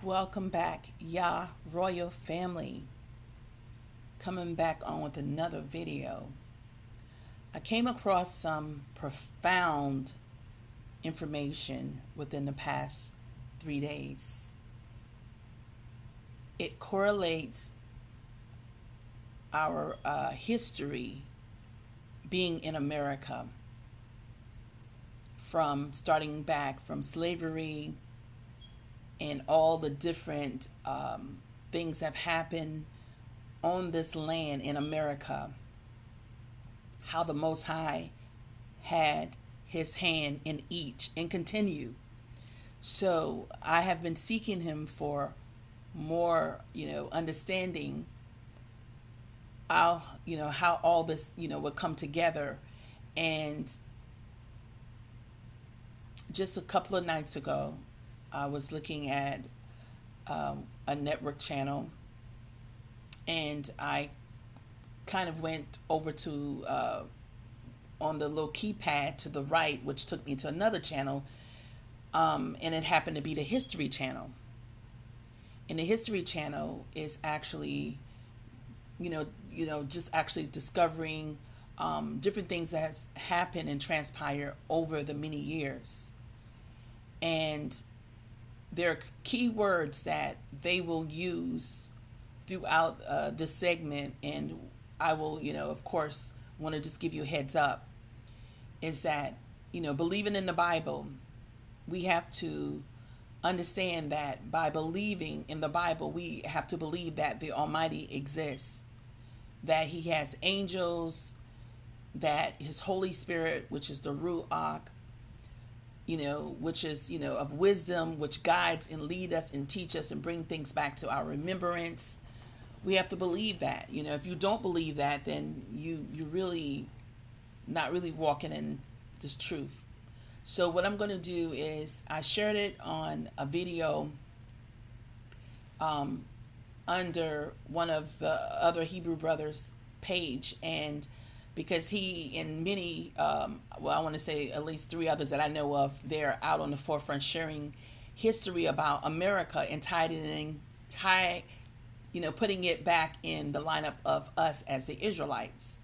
Welcome back, Yah Royal Family. Coming back on with another video. I came across some profound information within the past 3 days. It correlates our history being in America, from starting back from slavery and all the different things that have happened on this land in America, how the Most High had his hand in each and continue. So I have been seeking him for more, understanding how all this, would come together. And just a couple of nights ago, I was looking at a network channel, and I kind of went over to on the little keypad to the right, which took me to another channel, and it happened to be the History Channel. And the History Channel is actually, just actually discovering different things that has happened and transpired over the many years. And there are key words that they will use throughout this segment, and I will, of course, want to just give you a heads up, is that, believing in the Bible, we have to understand that by believing in the Bible, we have to believe that the Almighty exists, that he has angels, that his Holy Spirit, which is the Ruach, which is, of wisdom, which guides and lead us and teach us and bring things back to our remembrance. We have to believe that. If you don't believe that, then you're really not really walking in this truth. So what I'm going to do is I shared it on a video under one of the other Hebrew brothers' page, and because he and many, I want to say at least 3 others that I know of, they're out on the forefront sharing history about America and putting it back in the lineup of us as the Israelites.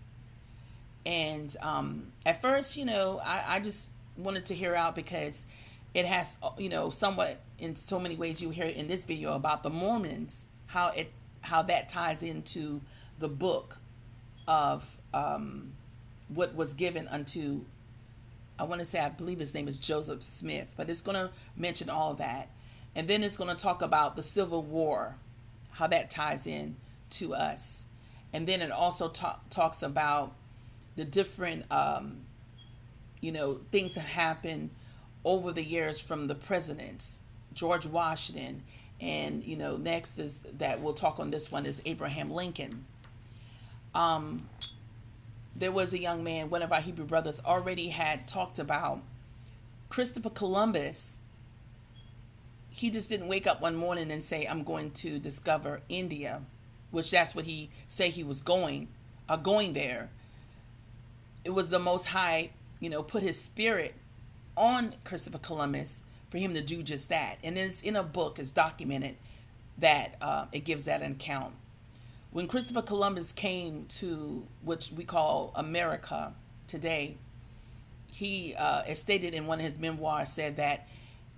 And at first, I just wanted to hear out because it has, somewhat in so many ways you hear it in this video about the Mormons, how that ties into the book of what was given unto, I want to say, I believe his name is Joseph Smith, but it's going to mention all of that. And then it's going to talk about the Civil War, how that ties in to us. And then it also talks about the different, things that happened over the years from the presidents, George Washington, and, next is that we'll talk on this one is Abraham Lincoln. There was a young man, one of our Hebrew brothers already had talked about Christopher Columbus. He just didn't wake up one morning and say, I'm going to discover India, which that's what he said he was going there. It was the Most High, put his spirit on Christopher Columbus for him to do just that. And it's in a book, it's documented that it gives that an account. When Christopher Columbus came to which we call America today, he, as stated in one of his memoirs, said that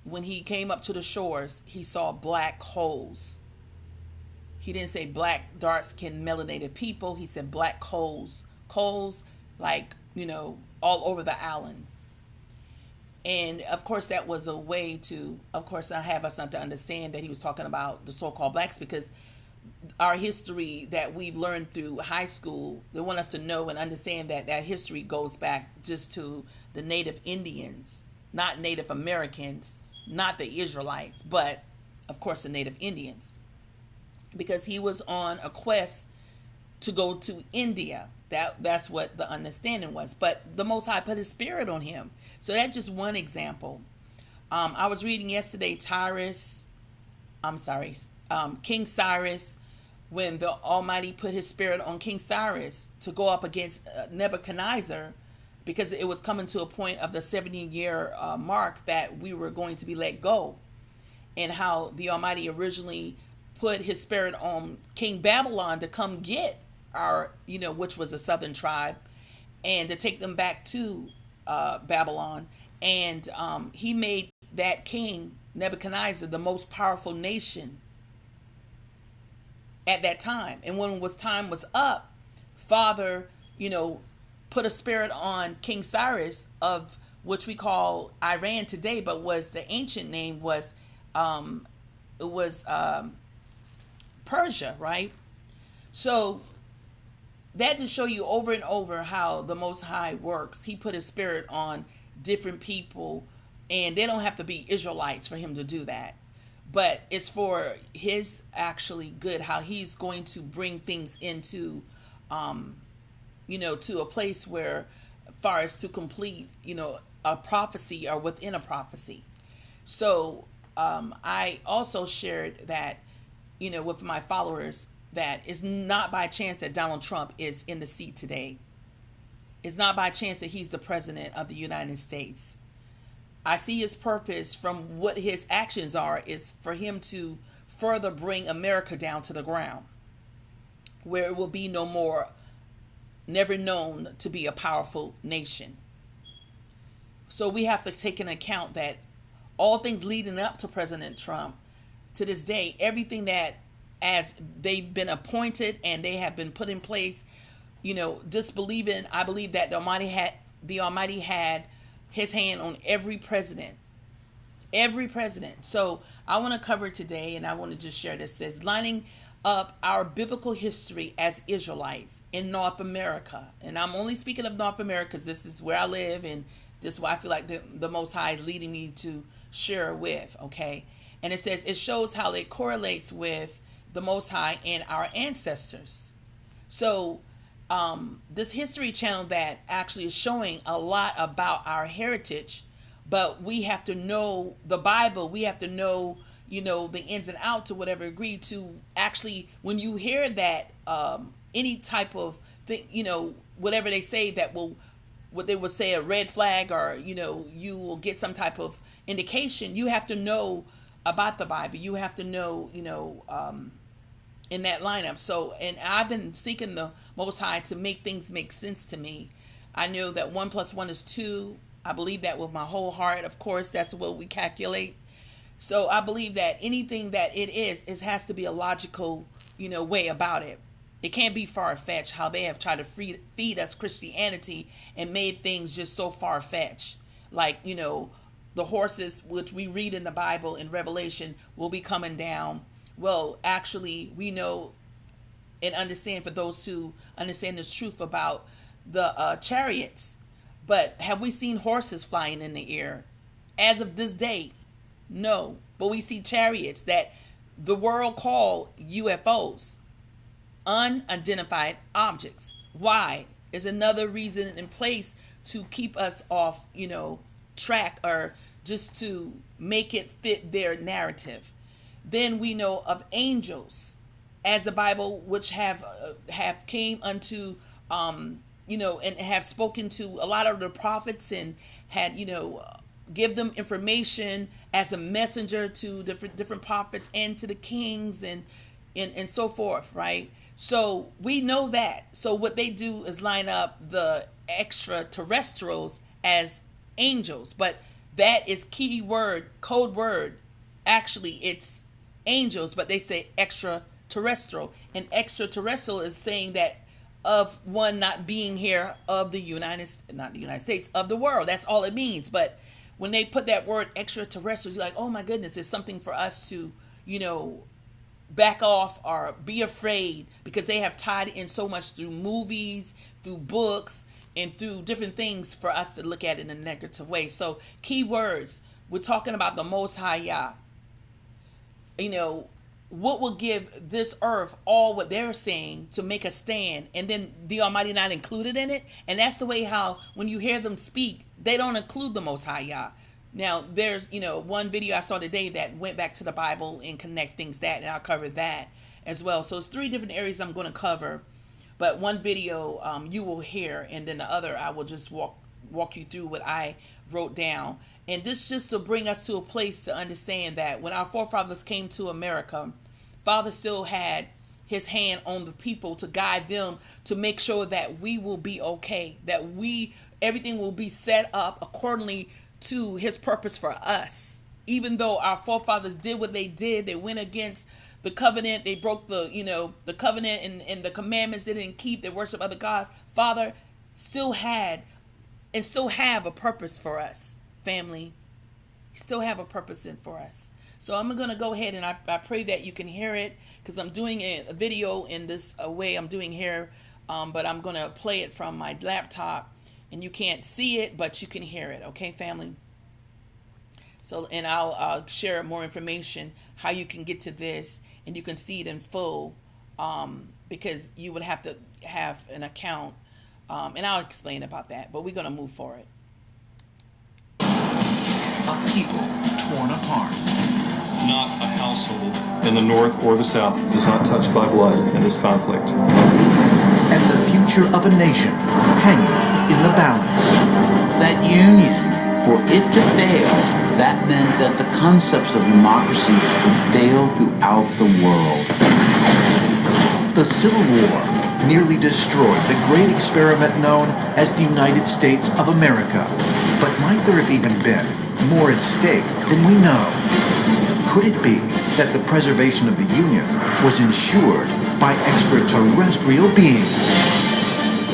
when he came up to the shores, he saw black holes. He didn't say black, dark-skinned, melanated people. He said black holes. Coals, like, all over the island. And, of course, that was a way to, of course, have us not to understand that he was talking about the so-called blacks, because our history that we've learned through high school, they want us to know and understand that that history goes back just to the Native Indians, not Native Americans, not the Israelites, but, of course, the Native Indians. Because he was on a quest to go to India. That's what the understanding was. But the Most High put his spirit on him. So that's just one example. I was reading yesterday King Cyrus, when the Almighty put his spirit on King Cyrus to go up against Nebuchadnezzar, because it was coming to a point of the 70-year mark that we were going to be let go. and how the Almighty originally put his spirit on King Babylon to come get our, which was a southern tribe, and to take them back to Babylon. And he made that king, Nebuchadnezzar, the most powerful nation at that time. And when time was up, Father, put a spirit on King Cyrus of which we call Iran today, but was the ancient name was it was Persia, right? So that to show you over and over how the Most High works. He put his spirit on different people, and they don't have to be Israelites for him to do that. But it's for his actually good, how he's going to bring things into, to a place where, as far as to complete, a prophecy or within a prophecy. So I also shared that, with my followers, that it's not by chance that Donald Trump is in the seat today. It's not by chance that he's the president of the United States. I see his purpose from what his actions are is for him to further bring America down to the ground, where it will be no more, never known to be a powerful nation. So we have to take into account that all things leading up to President Trump, to this day, everything that as they've been appointed and they have been put in place, disbelieving, I believe that the Almighty had his hand on every president. So I want to cover today, and I want to just share this. It says, lining up our biblical history as Israelites in North America. And I'm only speaking of North America because this is where I live, and this is why I feel like the Most High is leading me to share with, okay? And it says, it shows how it correlates with the Most High and our ancestors. So this history channel that actually is showing a lot about our heritage, but we have to know the Bible. We have to know, the ins and outs to whatever degree to actually, when you hear that any type of thing, whatever they say that will, what they would say a red flag, or, you will get some type of indication, you have to know about the Bible. You have to know, in that lineup. So, and I've been seeking the Most High to make things make sense to me. I know that 1 + 1 is 2. I believe that with my whole heart. Of course, that's what we calculate. So I believe that anything that it has to be a logical, way about it. It can't be far-fetched how they have tried to feed us Christianity and made things just so far-fetched. Like, the horses, which we read in the Bible in Revelation, will be coming down. Well, actually, we know and understand, for those who understand this truth about the chariots. But have we seen horses flying in the air? As of this day, no. But we see chariots that the world call UFOs, unidentified objects. Why? Is another reason in place to keep us off, track, or just to make it fit their narrative. Then we know of angels, as the Bible, which have came unto, and have spoken to a lot of the prophets and had, give them information as a messenger to different prophets and to the kings and so forth, right? So we know that. So what they do is line up the extraterrestrials as angels, but that is code word. Actually, it's angels, but they say extraterrestrial, and extraterrestrial is saying that of one not being here of not the United States, of the world. That's all it means. But when they put that word extraterrestrial, you're like, oh my goodness, it's something for us to, back off or be afraid, because they have tied in so much through movies, through books, and through different things for us to look at it in a negative way. So key words, we're talking about the Most High Yah. What will give this earth all what they're saying to make a stand, and then the Almighty not included in it? And that's the way how, when you hear them speak, they don't include the Most High Yah. Now, there's, one video I saw today that went back to the Bible and connect things and I'll cover that as well. So it's 3 different areas I'm going to cover, but one video you will hear, and then the other I will just walk walk you through what I wrote down. And this just to bring us to a place to understand that when our forefathers came to America, Father still had his hand on the people to guide them to make sure that we will be okay, that everything will be set up accordingly to his purpose for us. Even though our forefathers did what they did, they went against the covenant, they broke the covenant and the commandments they didn't keep, they worship other gods. Father still had and still have a purpose for us, family. He still have a purpose for us. So I'm going to go ahead and I pray that you can hear it, because I'm doing a video in this way I'm doing here, but I'm going to play it from my laptop, and you can't see it, but you can hear it. Okay, family? So, and I'll share more information, how you can get to this, and you can see it in full, because you would have to have an account, and I'll explain about that, but we're going to move forward. A people torn apart. Not a household in the North or the South is not touched by blood in this conflict. And the future of a nation hanging in the balance. That union, for it to fail, that meant that the concepts of democracy would fail throughout the world. The Civil War nearly destroyed the great experiment known as the United States of America. But might there have even been more at stake than we know? Could it be that the preservation of the Union was ensured by extraterrestrial beings?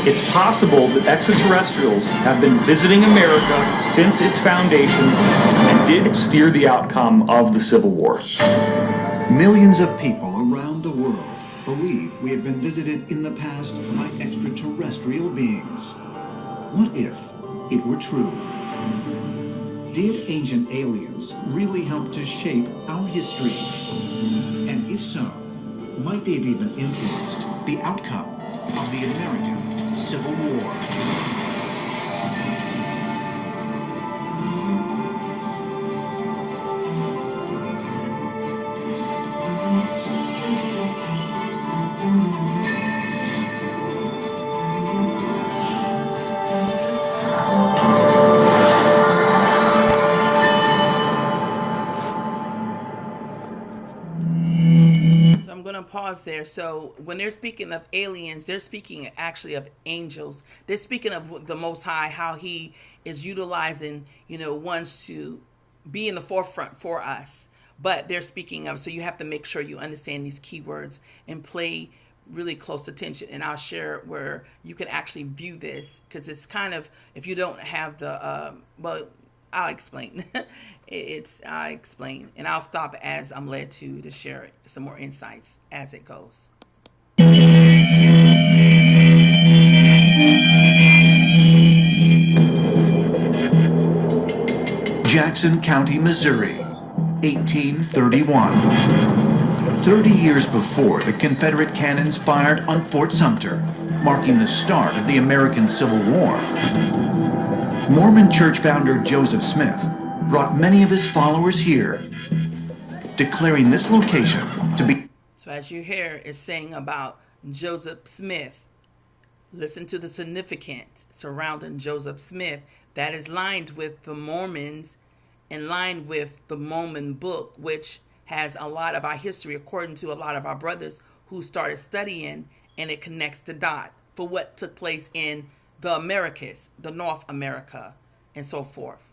It's possible that extraterrestrials have been visiting America since its foundation and did steer the outcome of the Civil War. Millions of people around the world believe we have been visited in the past by extraterrestrial beings. What if it were true? Did ancient aliens really help to shape our history? And if so, might they have even influenced the outcome of the American Civil War? Pause there. So when they're speaking of aliens, they're speaking actually of angels. They're speaking of the Most High, how he is utilizing, ones to be in the forefront for us. But they're speaking of, so you have to make sure you understand these keywords and play really close attention. And I'll share where you can actually view this, because it's kind of, if you don't have the, I'll explain. I explain, and I'll stop as I'm led to share it, some more insights as it goes. Jackson County, Missouri, 1831. 30 years before the Confederate cannons fired on Fort Sumter, marking the start of the American Civil War, Mormon church founder Joseph Smith brought many of his followers here, declaring this location to be... So as you hear, it's saying about Joseph Smith. Listen to the significance surrounding Joseph Smith that is lined with the Mormons and lined with the Mormon book, which has a lot of our history according to a lot of our brothers who started studying, and it connects the dot for what took place in the Americas, the North America, and so forth.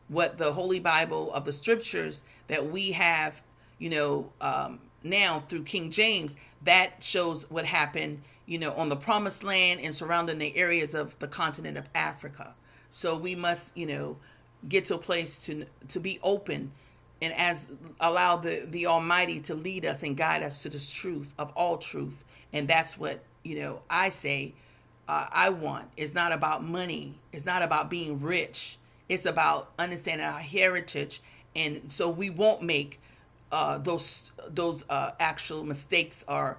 What the Holy Bible of the scriptures that we have, now through King James, that shows what happened, on the Promised Land and surrounding the areas of the continent of Africa. So we must, get to a place to be open and allow the Almighty to lead us and guide us to this truth of all truth. And that's what, I say, I want. It's not about money. It's not about being rich. It's about understanding our heritage, and so we won't make those actual mistakes, or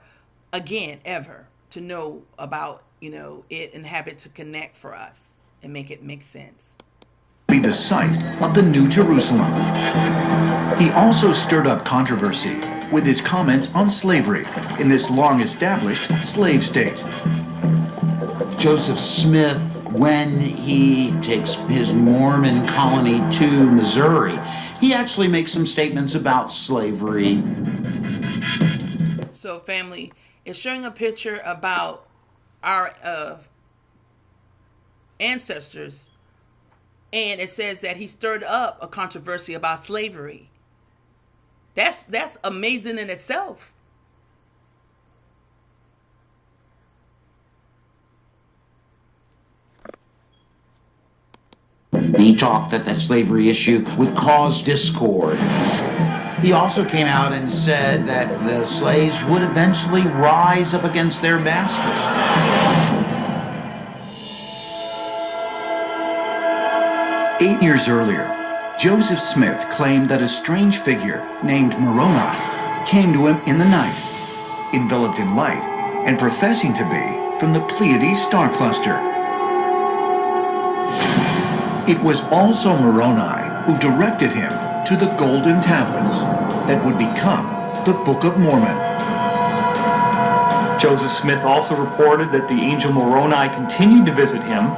again ever, to know about it and have it to connect for us and make it make sense. Be the site of the New Jerusalem. He also stirred up controversy with his comments on slavery in this long-established slave state. Joseph Smith when he takes his Mormon colony to Missouri, he actually makes some statements about slavery. So, family, it's showing a picture about our ancestors, and it says that he stirred up a controversy about slavery. That's amazing in itself. He talked that the slavery issue would cause discord. He also came out and said that the slaves would eventually rise up against their masters. 8 years earlier, Joseph Smith claimed that a strange figure named Moroni came to him in the night, enveloped in light and professing to be from the Pleiades star cluster. It was also Moroni who directed him to the golden tablets that would become the Book of Mormon. Joseph Smith also reported that the angel Moroni continued to visit him,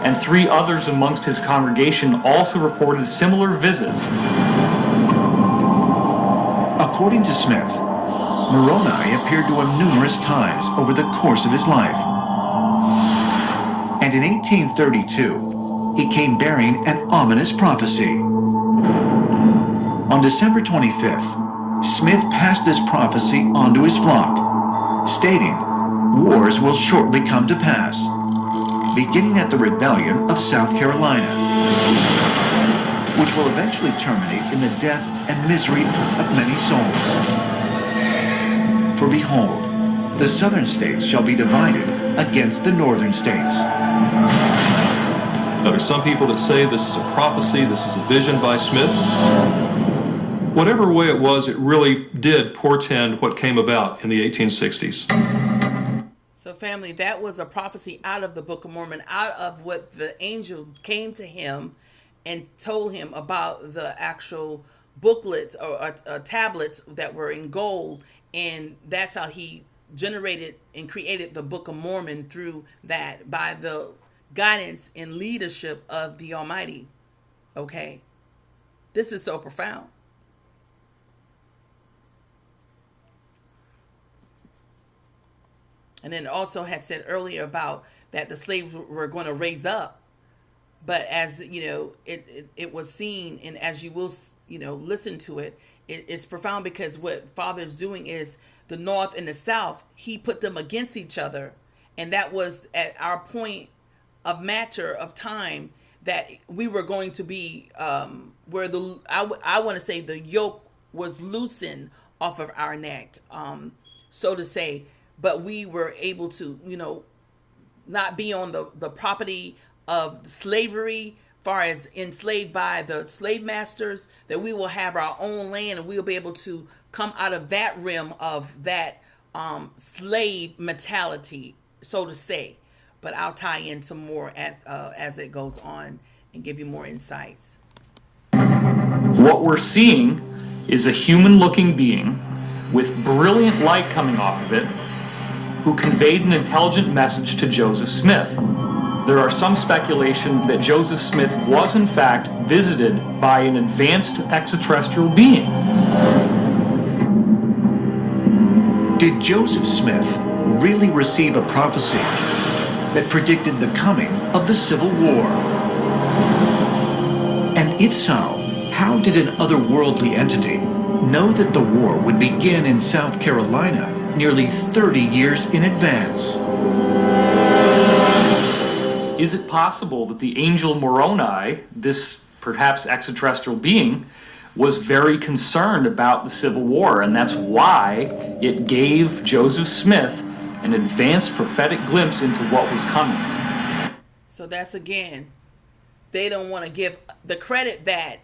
and 3 others amongst his congregation also reported similar visits. According to Smith, Moroni appeared to him numerous times over the course of his life. And in 1832, he came bearing an ominous prophecy. On December 25th, Smith passed this prophecy on to his flock, stating, "Wars will shortly come to pass, beginning at the rebellion of South Carolina, which will eventually terminate in the death and misery of many souls. For behold, the southern states shall be divided against the northern states." Now, there's some people that say this is a prophecy, this is a vision by Smith. Whatever way it was, it really did portend what came about in the 1860s. So, family, that was a prophecy out of the Book of Mormon, out of what the angel came to him and told him about the actual booklets or tablets that were in gold. And that's how he generated and created the Book of Mormon, through that, by the guidance and leadership of the Almighty. Okay? This is so profound. And then also had said earlier about that the slaves were going to raise up. But as, it was seen, and as you will, listen to it, it's profound, because what Father's doing is the North and the South, he put them against each other. And that was at our point of matter of time that we were going to be where I want to say the yoke was loosened off of our neck, so to say. But we were able to, not be on the property of slavery, far as enslaved by the slave masters, that we will have our own land, and we'll be able to come out of that realm of that slave mentality, so to say. But I'll tie in some more as it goes on and give you more insights. What we're seeing is a human-looking being with brilliant light coming off of it, who conveyed an intelligent message to Joseph Smith. There are some speculations that Joseph Smith was in fact visited by an advanced extraterrestrial being. Did Joseph Smith really receive a prophecy that predicted the coming of the Civil War? And if so, how did an otherworldly entity know that the war would begin in South Carolina nearly 30 years in advance? Is it possible that the angel Moroni, this perhaps extraterrestrial being, was very concerned about the Civil War, and that's why it gave Joseph Smith an advanced prophetic glimpse into what was coming? So that's, again, they don't want to give the credit that,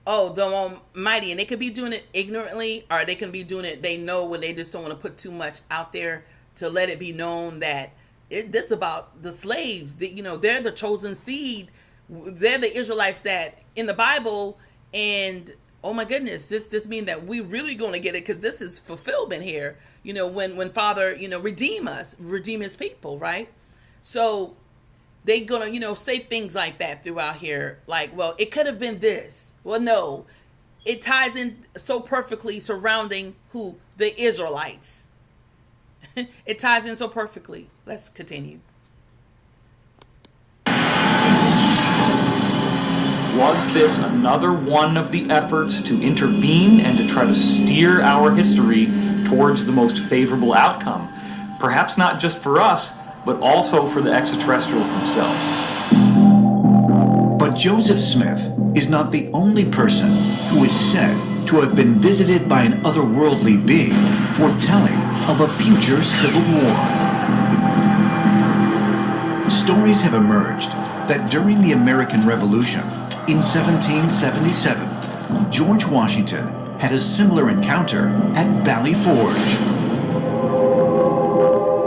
the Almighty, and they could be doing it ignorantly, or they can be doing it, they know, when they just don't want to put too much out there to let it be known that this is about the slaves. They're the chosen seed. They're the Israelites that in the Bible, and oh my goodness, this means that we really going to get it, because this is fulfillment here. When Father, redeem his people, right? So they gonna, say things like that throughout here. Like, well, it could have been this. Well, no, it ties in so perfectly surrounding who? The Israelites. It ties in so perfectly. Let's continue. Was this another one of the efforts to intervene and to try to steer our history towards the most favorable outcome? Perhaps not just for us, but also for the extraterrestrials themselves. But Joseph Smith is not the only person who is said to have been visited by an otherworldly being foretelling of a future civil war. Stories have emerged that during the American Revolution in 1777, George Washington had a similar encounter at Valley Forge.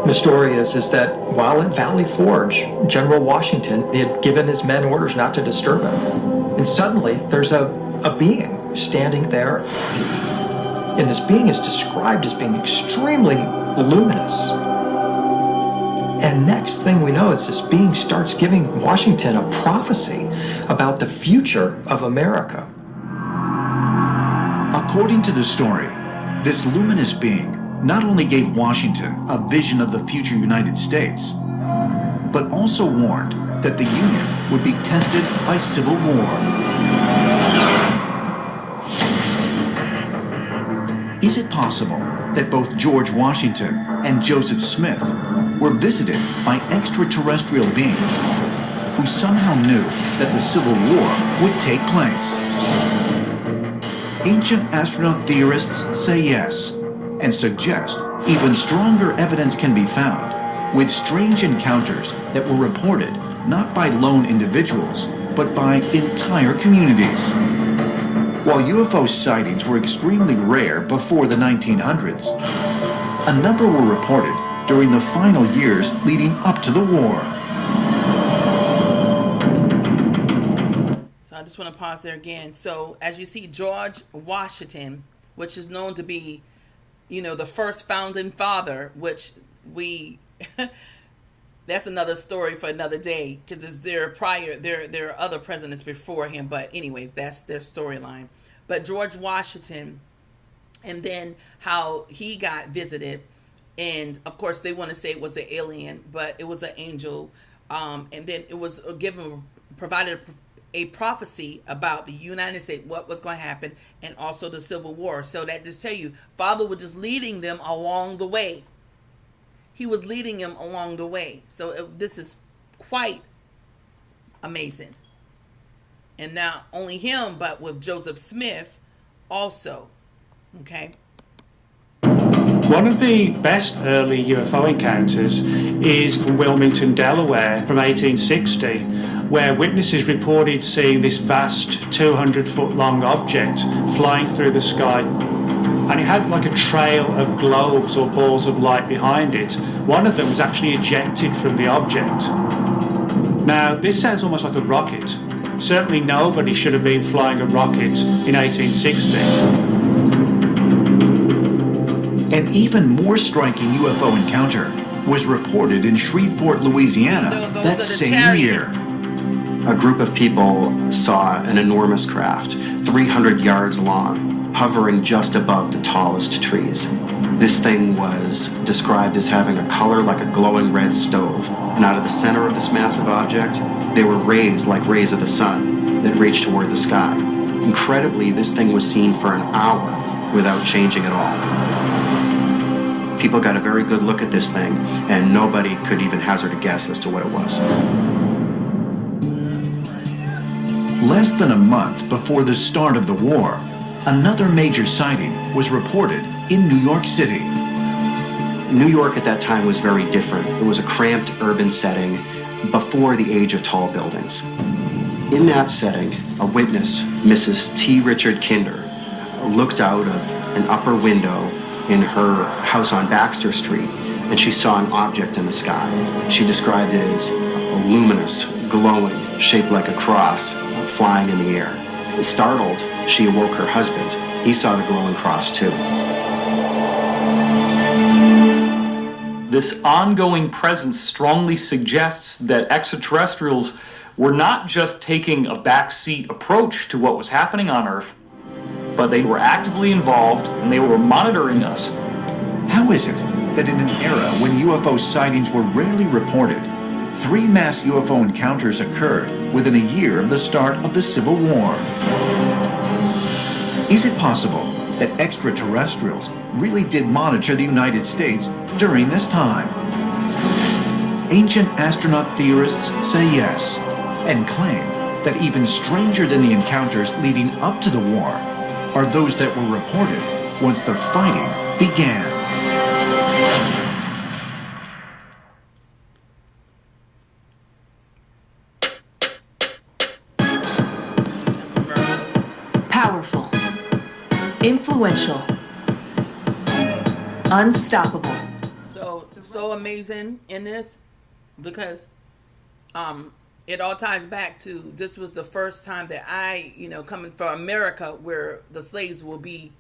The story is that while at Valley Forge, General Washington had given his men orders not to disturb him. And suddenly, there's a being standing there. And this being is described as being extremely luminous. And next thing we know is this being starts giving Washington a prophecy about the future of America. According to the story, this luminous being not only gave Washington a vision of the future United States, but also warned that the Union would be tested by civil war. Is it possible that both George Washington and Joseph Smith were visited by extraterrestrial beings who somehow knew that the Civil War would take place? Ancient astronaut theorists say yes, and suggest even stronger evidence can be found with strange encounters that were reported not by lone individuals, but by entire communities. While UFO sightings were extremely rare before the 1900s, a number were reported during the final years leading up to the war. So I just want to pause there again. So as you see, George Washington, which is known to be, the first founding father, which that's another story for another day, because there are other presidents before him, but anyway, that's their storyline. But George Washington, and then how he got visited, and of course they want to say it was an alien, but it was an angel, and then it was provided a prophecy about the United States, what was going to happen, and also the Civil War. So that just tell you, Father was just leading them along the way. He was leading them along the way. So this is quite amazing. And not only him, but with Joseph Smith also. Okay. One of the best early UFO encounters is from Wilmington, Delaware, from 1860, where witnesses reported seeing this vast 200-foot-long object flying through the sky. And it had like a trail of globes or balls of light behind it. One of them was actually ejected from the object. Now, this sounds almost like a rocket. Certainly nobody should have been flying a rocket in 1860. An even more striking UFO encounter was reported in Shreveport, Louisiana that same year. A group of people saw an enormous craft, 300 yards long, hovering just above the tallest trees. This thing was described as having a color like a glowing red stove, and out of the center of this massive object, there were rays like rays of the sun that reached toward the sky. Incredibly, this thing was seen for an hour without changing at all. People got a very good look at this thing, and nobody could even hazard a guess as to what it was. Less than a month before the start of the war, another major sighting was reported in New York City. New York at that time was very different. It was a cramped urban setting before the age of tall buildings. In that setting, a witness, Mrs. T. Richard Kinder, looked out of an upper window in her house on Baxter Street, and she saw an object in the sky. She described it as a luminous, glowing, shaped like a cross, flying in the air. Startled, she awoke her husband. He saw the glowing cross too. this ongoing presence strongly suggests that extraterrestrials were not just taking a backseat approach to what was happening on Earth, but they were actively involved and they were monitoring us. How is it that in an era when UFO sightings were rarely reported, 3 mass UFO encounters occurred within a year of the start of the Civil War? Is it possible that extraterrestrials really did monitor the United States during this time? Ancient astronaut theorists say yes, and claim that even stranger than the encounters leading up to the war are those that were reported once the fighting began. Powerful, influential, unstoppable. So amazing in this, because it all ties back to, this was the first time that I, coming from America, where the slaves will be,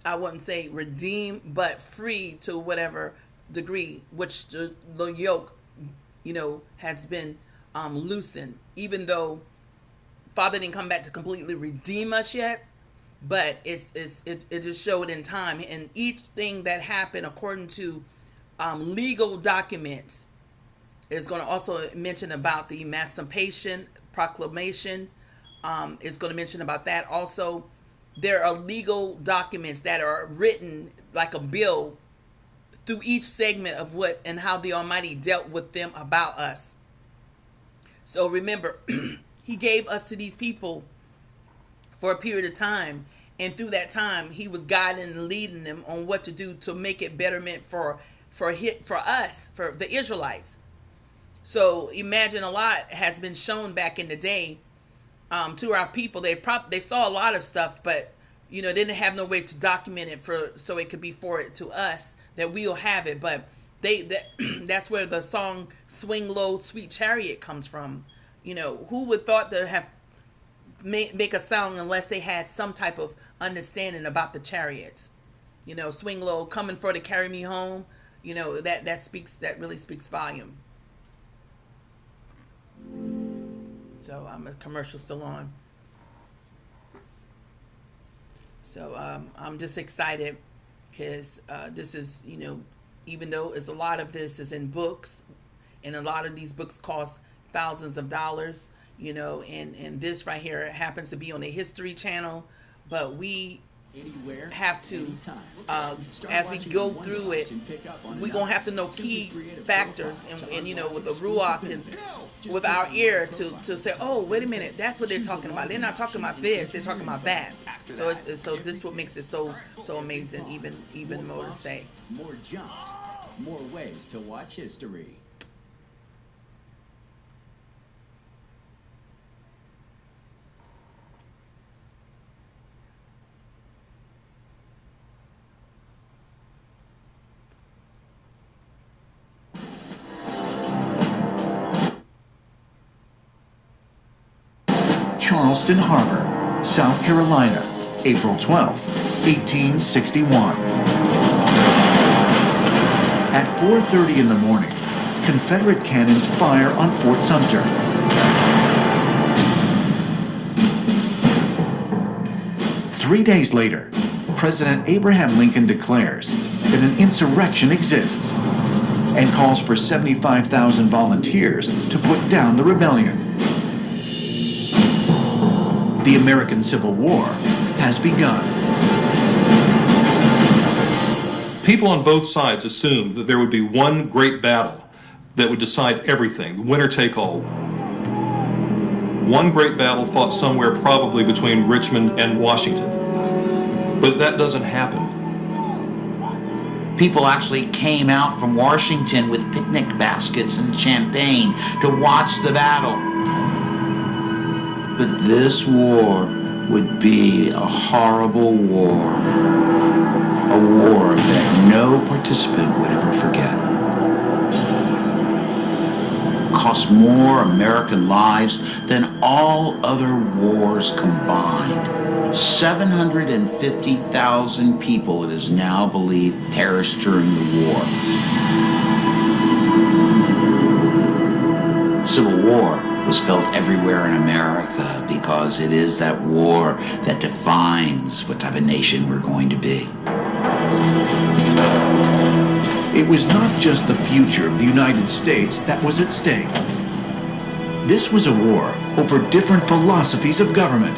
I wouldn't say redeemed, but free to whatever degree, which the yoke, has been loosened. Even though Father didn't come back to completely redeem us yet, but it just showed in time. And each thing that happened according to legal documents is going to also mention about the Emancipation Proclamation. Is going to mention about that also. There are legal documents that are written like a bill through each segment of what and how the Almighty dealt with them about us. So remember, He gave us to these people for a period of time, and through that time, He was guiding and leading them on what to do to make it betterment for us, for the Israelites. So imagine, a lot has been shown back in the day to our people. They saw a lot of stuff, but they didn't have no way to document it so it could be forwarded to us, that we'll have it. But that's where the song "Swing Low, Sweet Chariot" comes from. Who would thought to have make a song unless they had some type of understanding about the chariots? Swing low, coming for to carry me home. That really speaks volume. So a commercial still on. So I'm just excited because this is, even though a lot of this is in books, and a lot of these books cost thousands of dollars, and this right here happens to be on the History Channel, but we have to, as we go through it, we're going to have to know key factors and with the Ruach and with our ear to say, oh, wait a minute, that's what they're talking about. They're not talking about this, they're talking about that. So this is what makes it so amazing, even more to say. More jumps, more ways to watch history. Charleston Harbor, South Carolina, April 12, 1861. At 4:30 in the morning, Confederate cannons fire on Fort Sumter. Three days later, President Abraham Lincoln declares that an insurrection exists and calls for 75,000 volunteers to put down the rebellion. The American Civil War has begun. People on both sides assumed that there would be one great battle that would decide everything, the winner take all. One great battle fought somewhere probably between Richmond and Washington. But that doesn't happen. People actually came out from Washington with picnic baskets and champagne to watch the battle. But this war would be a horrible war. A war that no participant would ever forget. Cost more American lives than all other wars combined. 750,000 people, it is now believed, perished during the war. war was felt everywhere in America because it is that war that defines what type of nation we're going to be. It was not just the future of the United States that was at stake. This was a war over different philosophies of government,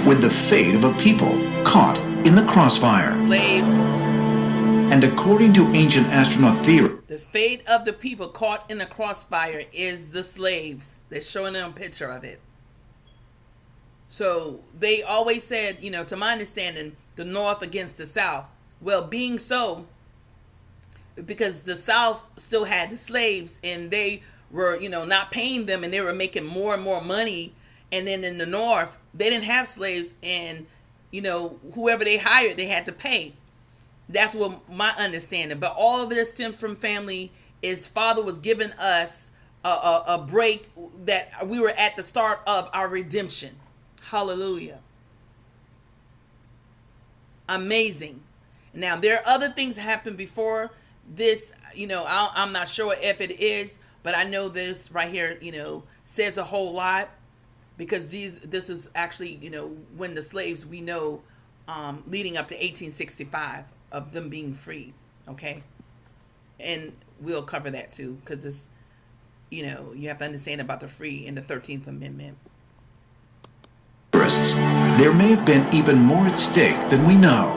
with the fate of a people caught in the crossfire. Slaves. And according to ancient astronaut theory, The fate of the people caught in the crossfire is the slaves. They're showing them a picture of it. So they always said, to my understanding, the North against the South. Well, being so, because the South still had the slaves and they were, not paying them and they were making more and more money. And then in the North, they didn't have slaves and, whoever they hired, they had to pay. That's what my understanding. But all of this stems from family. His father was giving us a break that we were at the start of our redemption. Hallelujah. Amazing. Now, there are other things that happened before this. I'm not sure if it is, but I know this right here, says a whole lot. Because this is actually, when the slaves, we know, leading up to 1865 of them being freed, okay? And we'll cover that too, because it's, you have to understand about the free in the 13th Amendment. There may have been even more at stake than we know.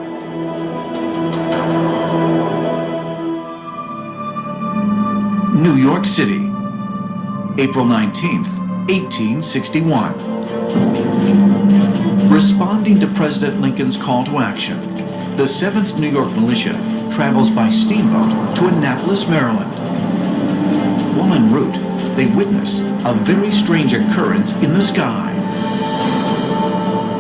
New York City, April 19th, 1861. Responding to President Lincoln's call to action, the 7th New York Militia travels by steamboat to Annapolis, Maryland. While en route, they witness a very strange occurrence in the sky.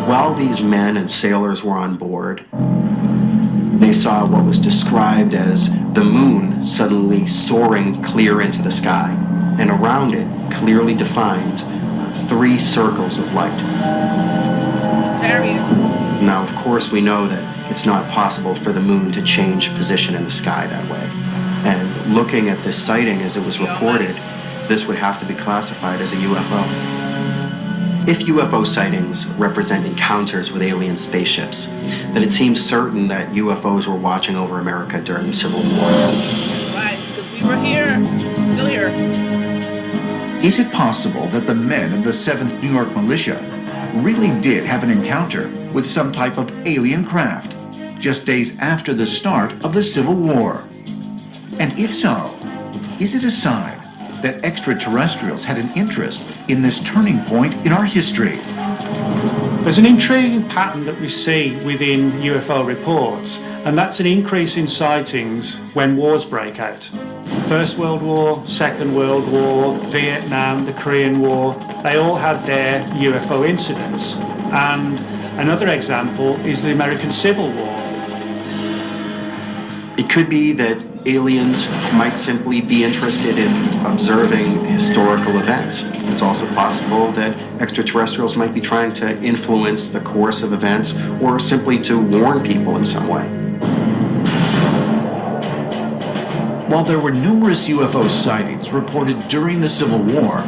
While these men and sailors were on board, they saw what was described as the moon suddenly soaring clear into the sky, and around it, clearly defined, 3 circles of light. Chariots. Now, of course, we know that it's not possible for the moon to change position in the sky that way. And looking at this sighting as it was reported, this would have to be classified as a UFO. If UFO sightings represent encounters with alien spaceships, then it seems certain that UFOs were watching over America during the Civil War. Right, because we were here, still here. Is it possible that the men of the 7th New York Militia really did have an encounter with some type of alien craft just days after the start of the Civil War? And if so, is it a sign that extraterrestrials had an interest in this turning point in our history? There's an intriguing pattern that we see within UFO reports, and that's an increase in sightings when wars break out. First World War, Second World War, Vietnam, the Korean War, they all had their UFO incidents. And another example is the American Civil War. It could be that aliens might simply be interested in observing historical events. It's also possible that extraterrestrials might be trying to influence the course of events or simply to warn people in some way. While there were numerous UFO sightings reported during the Civil War,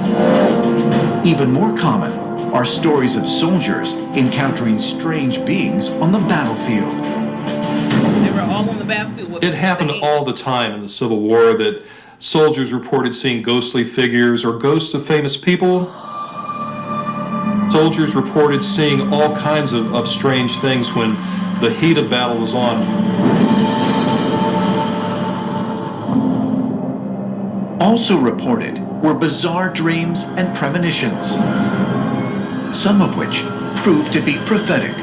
even more common are stories of soldiers encountering strange beings on the battlefield. They were all on the battlefield. It happened all the time in the Civil War that soldiers reported seeing ghostly figures or ghosts of famous people. Soldiers reported seeing all kinds of strange things when the heat of battle was on. Also reported were bizarre dreams and premonitions, some of which proved to be prophetic.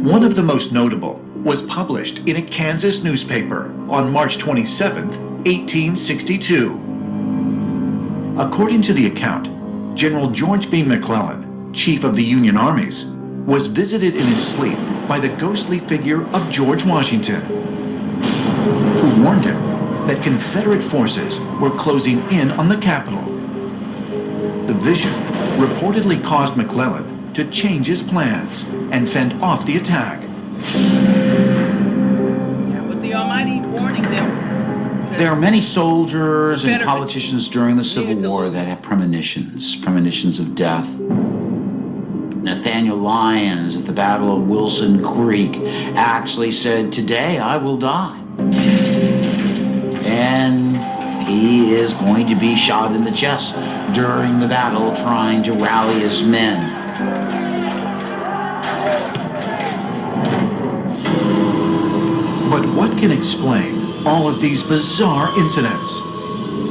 One of the most notable was published in a Kansas newspaper on March 27, 1862. According to the account, General George B. McClellan, chief of the Union armies, was visited in his sleep by the ghostly figure of George Washington, who warned him that Confederate forces were closing in on the capital. The vision reportedly caused McClellan to change his plans and fend off the attack. That was the Almighty warning them. There are many soldiers and politicians during the Civil War that have premonitions of death. Nathaniel Lyons at the Battle of Wilson Creek actually said, "Today I will die." And he is going to be shot in the chest during the battle trying to rally his men. But what can explain all of these bizarre incidents?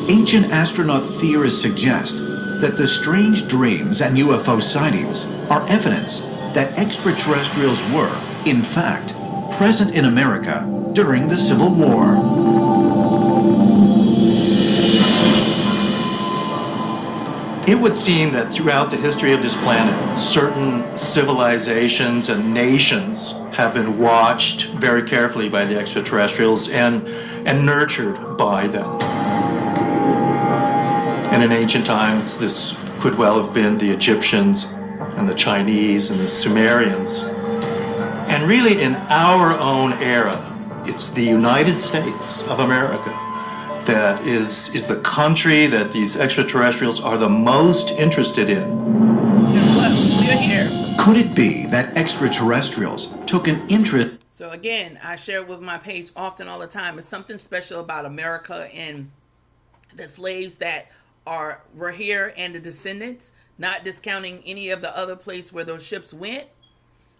Ancient astronaut theorists suggest that the strange dreams and UFO sightings are evidence that extraterrestrials were, in fact, present in America during the Civil War. It would seem that throughout the history of this planet, certain civilizations and nations have been watched very carefully by the extraterrestrials and nurtured by them. And in ancient times, this could well have been the Egyptians and the Chinese and the Sumerians. And really in our own era, it's the United States of America that is the country that these extraterrestrials are the most interested in. We're here. Could it be that extraterrestrials took an interest? So again, I share with my page often, all the time. It's something special about America and the slaves that were here and the descendants. Not discounting any of the other place where those ships went,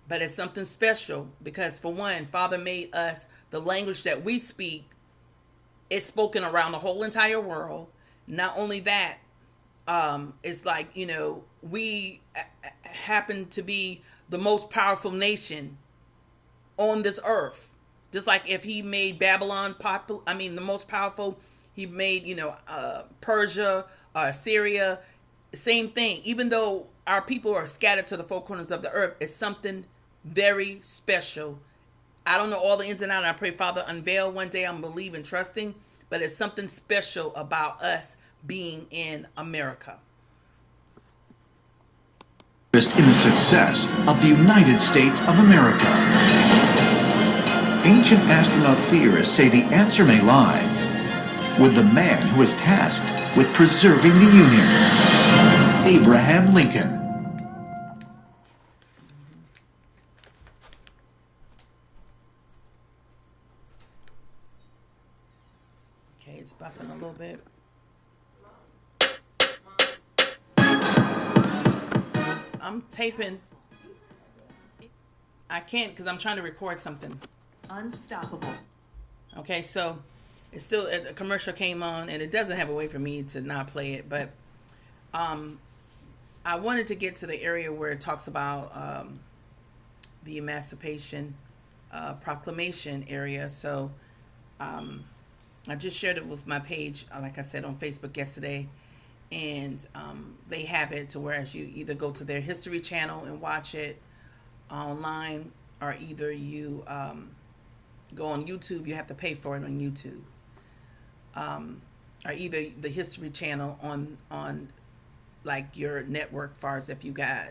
but it's something special because, for one, Father made us the language that we speak. It's spoken around the whole entire world. Not only that, it's like, we happen to be the most powerful nation on this earth. Just like if he made Babylon the most powerful, he made, Persia, Syria, same thing. Even though our people are scattered to the four corners of the earth, it's something very special. I don't know all the ins and outs. I pray Father unveil one day. I'm believing, trusting, but it's something special about us being in America. In the success of the United States of America. Ancient astronaut theorists say the answer may lie with the man who is tasked with preserving the Union, Abraham Lincoln. Okay, it's buffing a little bit. I'm taping. I can't because I'm trying to record something. Unstoppable. Okay, so it's still a commercial came on, and it doesn't have a way for me to not play it. But I wanted to get to the area where it talks about the Emancipation Proclamation area. So I just shared it with my page, like I said, on Facebook yesterday. And they have it to whereas you either go to their history channel and watch it online, or either you go on YouTube. You have to pay for it on YouTube, or either the history channel on like your network. Far as if you got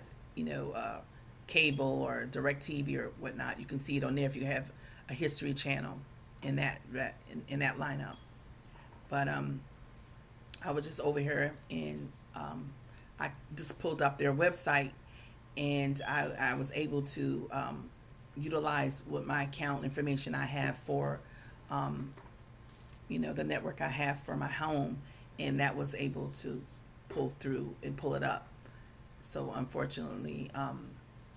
cable or DirecTV or whatnot, you can see it on there if you have a history channel in that lineup. But I was just over here and I just pulled up their website, and I was able to utilize what my account information I have for the network I have for my home, and that was able to pull through and pull it up. So unfortunately,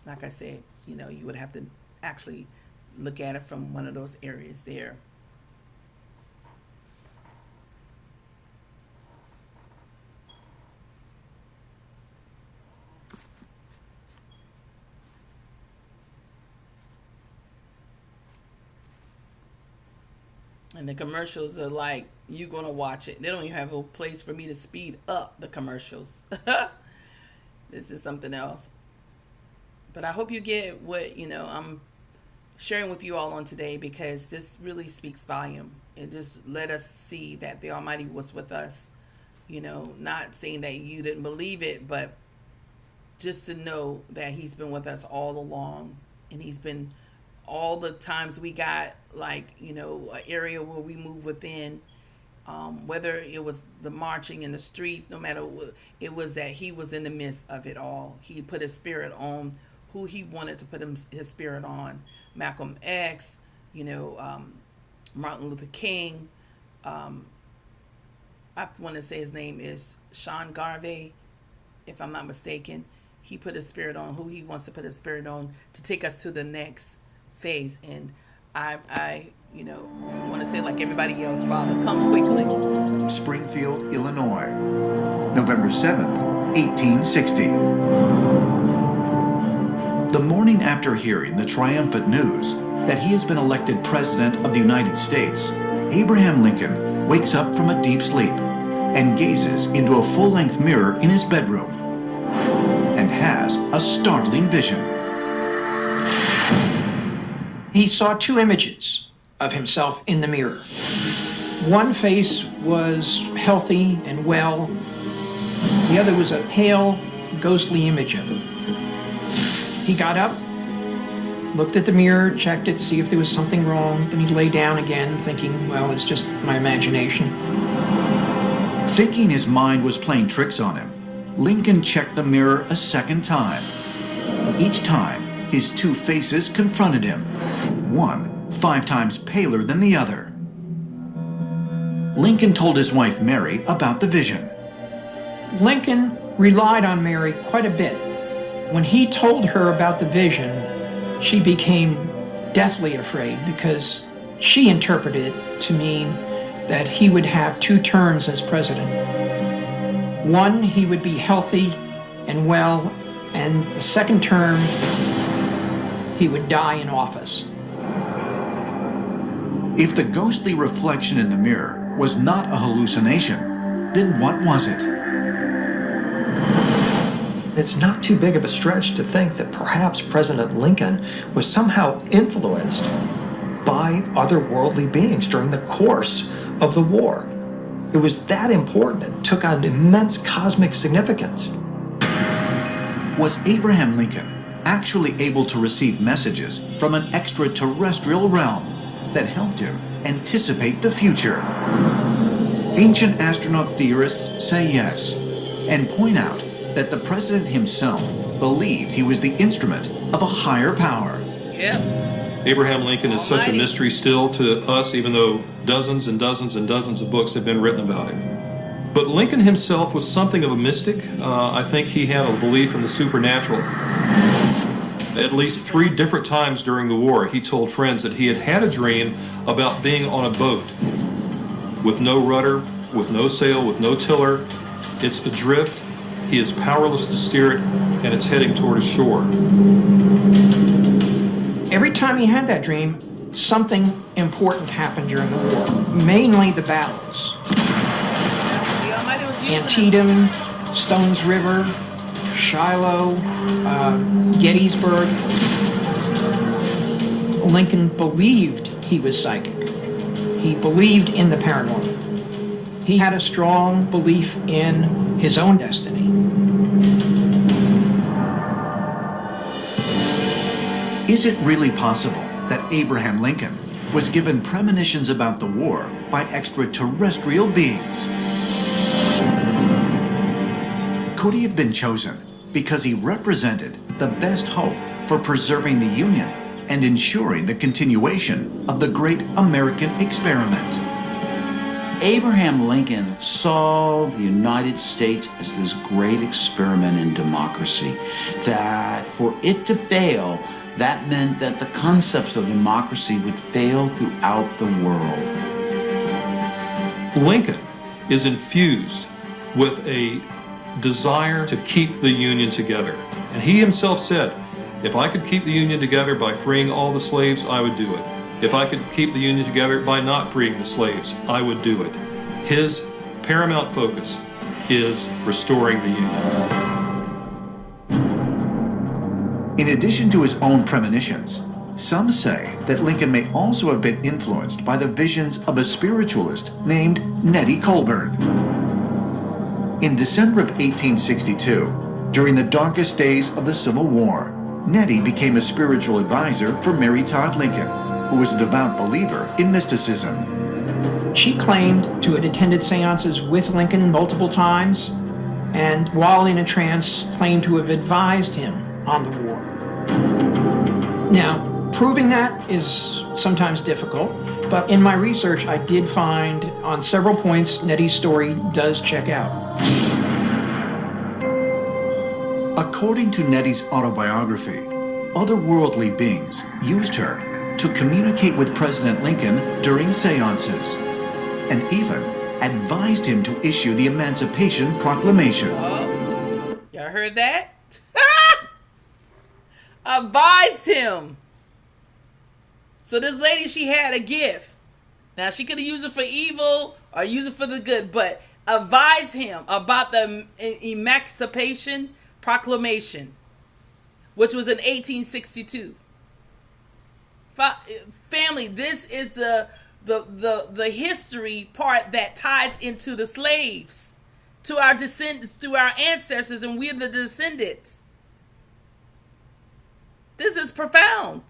like I said, you would have to actually look at it from one of those areas there. And the commercials are like, you're going to watch it. They don't even have a place for me to speed up the commercials. This is something else. But I hope you get what, I'm sharing with you all on today, because this really speaks volume. It just let us see that the Almighty was with us. Not saying that you didn't believe it, but just to know that He's been with us all along. And He's been all the times we got an area where we move within, whether it was the marching in the streets, no matter what, it was that he was in the midst of it all. He put his spirit on who he wanted to put his spirit on. Malcolm X, Martin Luther King. I want to say his name is Sean Garvey, if I'm not mistaken. He put his spirit on who he wants to put his spirit on to take us to the next phase. And I want to say, like everybody else, Father, come quickly. Springfield, Illinois, November 7th, 1860. The morning after hearing the triumphant news that he has been elected President of the United States, Abraham Lincoln wakes up from a deep sleep and gazes into a full-length mirror in his bedroom and has a startling vision. He saw two images of himself in the mirror. One face was healthy and well. The other was a pale, ghostly image of him. He got up, looked at the mirror, checked it, see if there was something wrong. Then he lay down again, thinking, well, it's just my imagination. Thinking his mind was playing tricks on him, Lincoln checked the mirror a second time. Each time, his two faces confronted him, one 5 times paler than the other. Lincoln told his wife Mary about the vision. Lincoln relied on Mary quite a bit. When he told her about the vision, she became deathly afraid because she interpreted it to mean that he would have 2 terms as president. One, he would be healthy and well, and the second term, he would die in office. If the ghostly reflection in the mirror was not a hallucination, then what was it? It's not too big of a stretch to think that perhaps President Lincoln was somehow influenced by otherworldly beings during the course of the war. It was that important. It took on immense cosmic significance. Was Abraham Lincoln actually able to receive messages from an extraterrestrial realm that helped him anticipate the future? Ancient astronaut theorists say yes, and point out that the president himself believed he was the instrument of a higher power. Yeah. Abraham Lincoln is such a mystery still to us, even though dozens and dozens and dozens of books have been written about him. But Lincoln himself was something of a mystic. I think he had a belief in the supernatural. At least 3 different times during the war, he told friends that he had had a dream about being on a boat with no rudder, with no sail, with no tiller. It's adrift. He is powerless to steer it, and it's heading toward a shore. Every time he had that dream, something important happened during the war, mainly the battles. Antietam, Stones River, Shiloh, Gettysburg. Lincoln believed he was psychic. He believed in the paranormal. He had a strong belief in his own destiny. Is it really possible that Abraham Lincoln was given premonitions about the war by extraterrestrial beings? Could he have been chosen because he represented the best hope for preserving the Union and ensuring the continuation of the great American experiment? Abraham Lincoln saw the United States as this great experiment in democracy, that for it to fail, that meant that the concepts of democracy would fail throughout the world. Lincoln is infused with a desire to keep the Union together. And he himself said, if I could keep the Union together by freeing all the slaves, I would do it. If I could keep the Union together by not freeing the slaves, I would do it. His paramount focus is restoring the Union. In addition to his own premonitions, some say that Lincoln may also have been influenced by the visions of a spiritualist named Nettie Colburn. In December of 1862, during the darkest days of the Civil War, Nettie became a spiritual advisor for Mary Todd Lincoln, who was a devout believer in mysticism. She claimed to have attended seances with Lincoln multiple times, and while in a trance, claimed to have advised him on the war. Now, proving that is sometimes difficult, but in my research, I did find on several points Nettie's story does check out. According to Nettie's autobiography, otherworldly beings used her to communicate with President Lincoln during seances, and even advised him to issue the Emancipation Proclamation. Oh, y'all heard that? Advised him. So this lady, she had a gift. Now, she could have used it for evil or used it for the good, but advised him about the Emancipation Proclamation, which was in 1862. Family, this is the history part that ties into the slaves, to our descendants, to our ancestors, and we're the descendants. This is profound.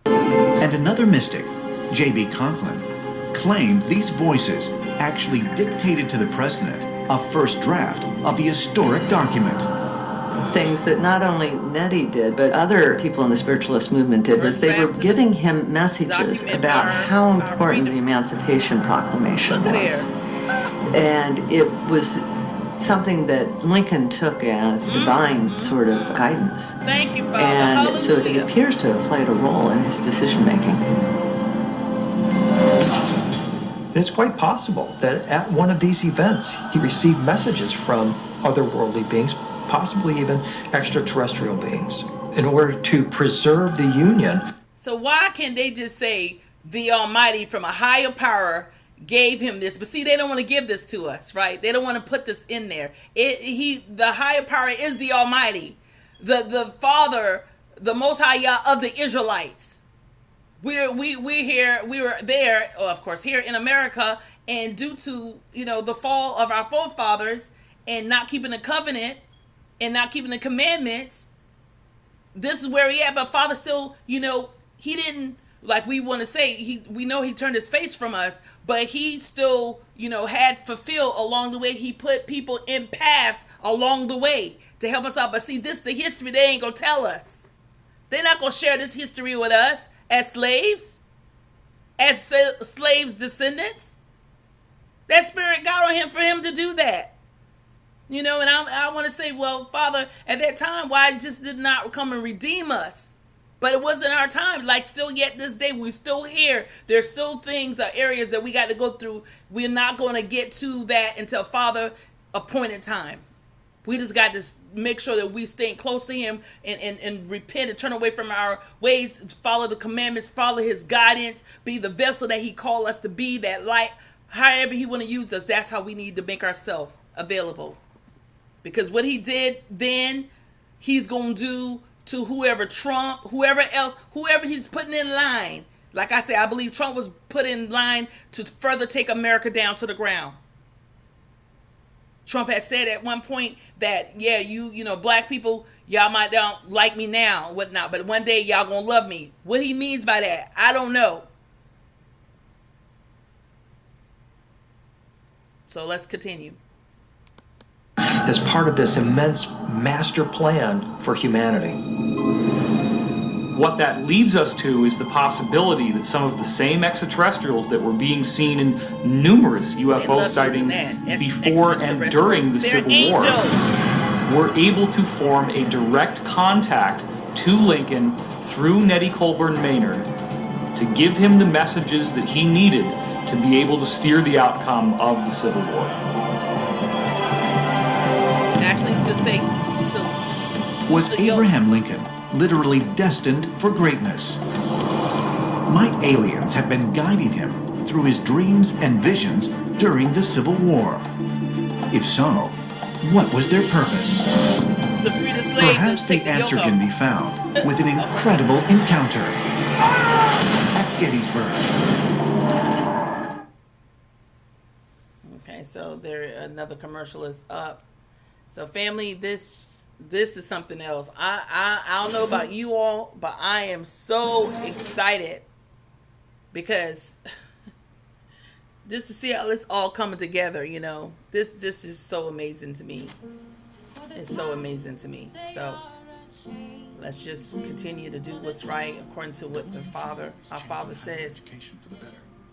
And another mystic, J.B. Conklin, claimed these voices actually dictated to the president a first draft of the historic document. Things that not only Nettie did, but other people in the spiritualist movement did, was they were giving him messages about how important the Emancipation Proclamation was. And it was something that Lincoln took as divine sort of guidance. Thank you, Father. And Hallelujah. so it appears to have played a role in his decision making. It's quite possible that at one of these events he received messages from otherworldly beings, possibly even extraterrestrial beings, in order to preserve the Union. So why can't they just say the Almighty from a higher power gave him this? But see, they don't want to give this to us, right? They don't want to put this in there. The higher power is the Almighty, the Father, the Most High Yah of the Israelites. We were there, of course, here in America, and due to the fall of our forefathers and not keeping the covenant and not keeping the commandments, this is where he at. But Father still, he didn't, like we want to say, we know he turned his face from us, but he still, had fulfilled along the way. He put people in paths along the way to help us out. But see, this is the history they ain't gonna tell us. They're not gonna share this history with us as slaves, as slaves' descendants. That spirit got on him for him to do that. And I want to say, well, Father, at that time, why just did not come and redeem us? But it wasn't our time. Like, still yet this day, we're still here. There's still things or areas that we got to go through. We're not going to get to that until Father appointed time. We just got to make sure that we stay close to him and repent and turn away from our ways, follow the commandments, follow his guidance, be the vessel that he called us to be, that light, however he want to use us. That's how we need to make ourselves available. Because what he did then, he's going to do to whoever Trump, whoever else, whoever he's putting in line. Like I said, I believe Trump was put in line to further take America down to the ground. Trump had said at one point that, yeah, you know, black people, y'all might don't like me now, whatnot, but one day y'all gonna love me. What he means by that, I don't know. So let's continue. As part of this immense master plan for humanity. What that leads us to is the possibility that some of the same extraterrestrials that were being seen in numerous UFO sightings before and during the Civil War were able to form a direct contact to Lincoln through Nettie Colburn Maynard to give him the messages that he needed to be able to steer the outcome of the Civil War. Actually, to say... Was Abraham Lincoln literally destined for greatness? Might aliens have been guiding him through his dreams and visions during the Civil War? If so, what was their purpose? Perhaps the answer can be found with an incredible encounter at Gettysburg. Okay, Okay, so there another commercial is up. So family, this is something else. I don't know about you all, but I am so excited because just to see how this all coming together, you know. This is so amazing to me. It's so amazing to me. So let's just continue to do what's right according to what our Father says.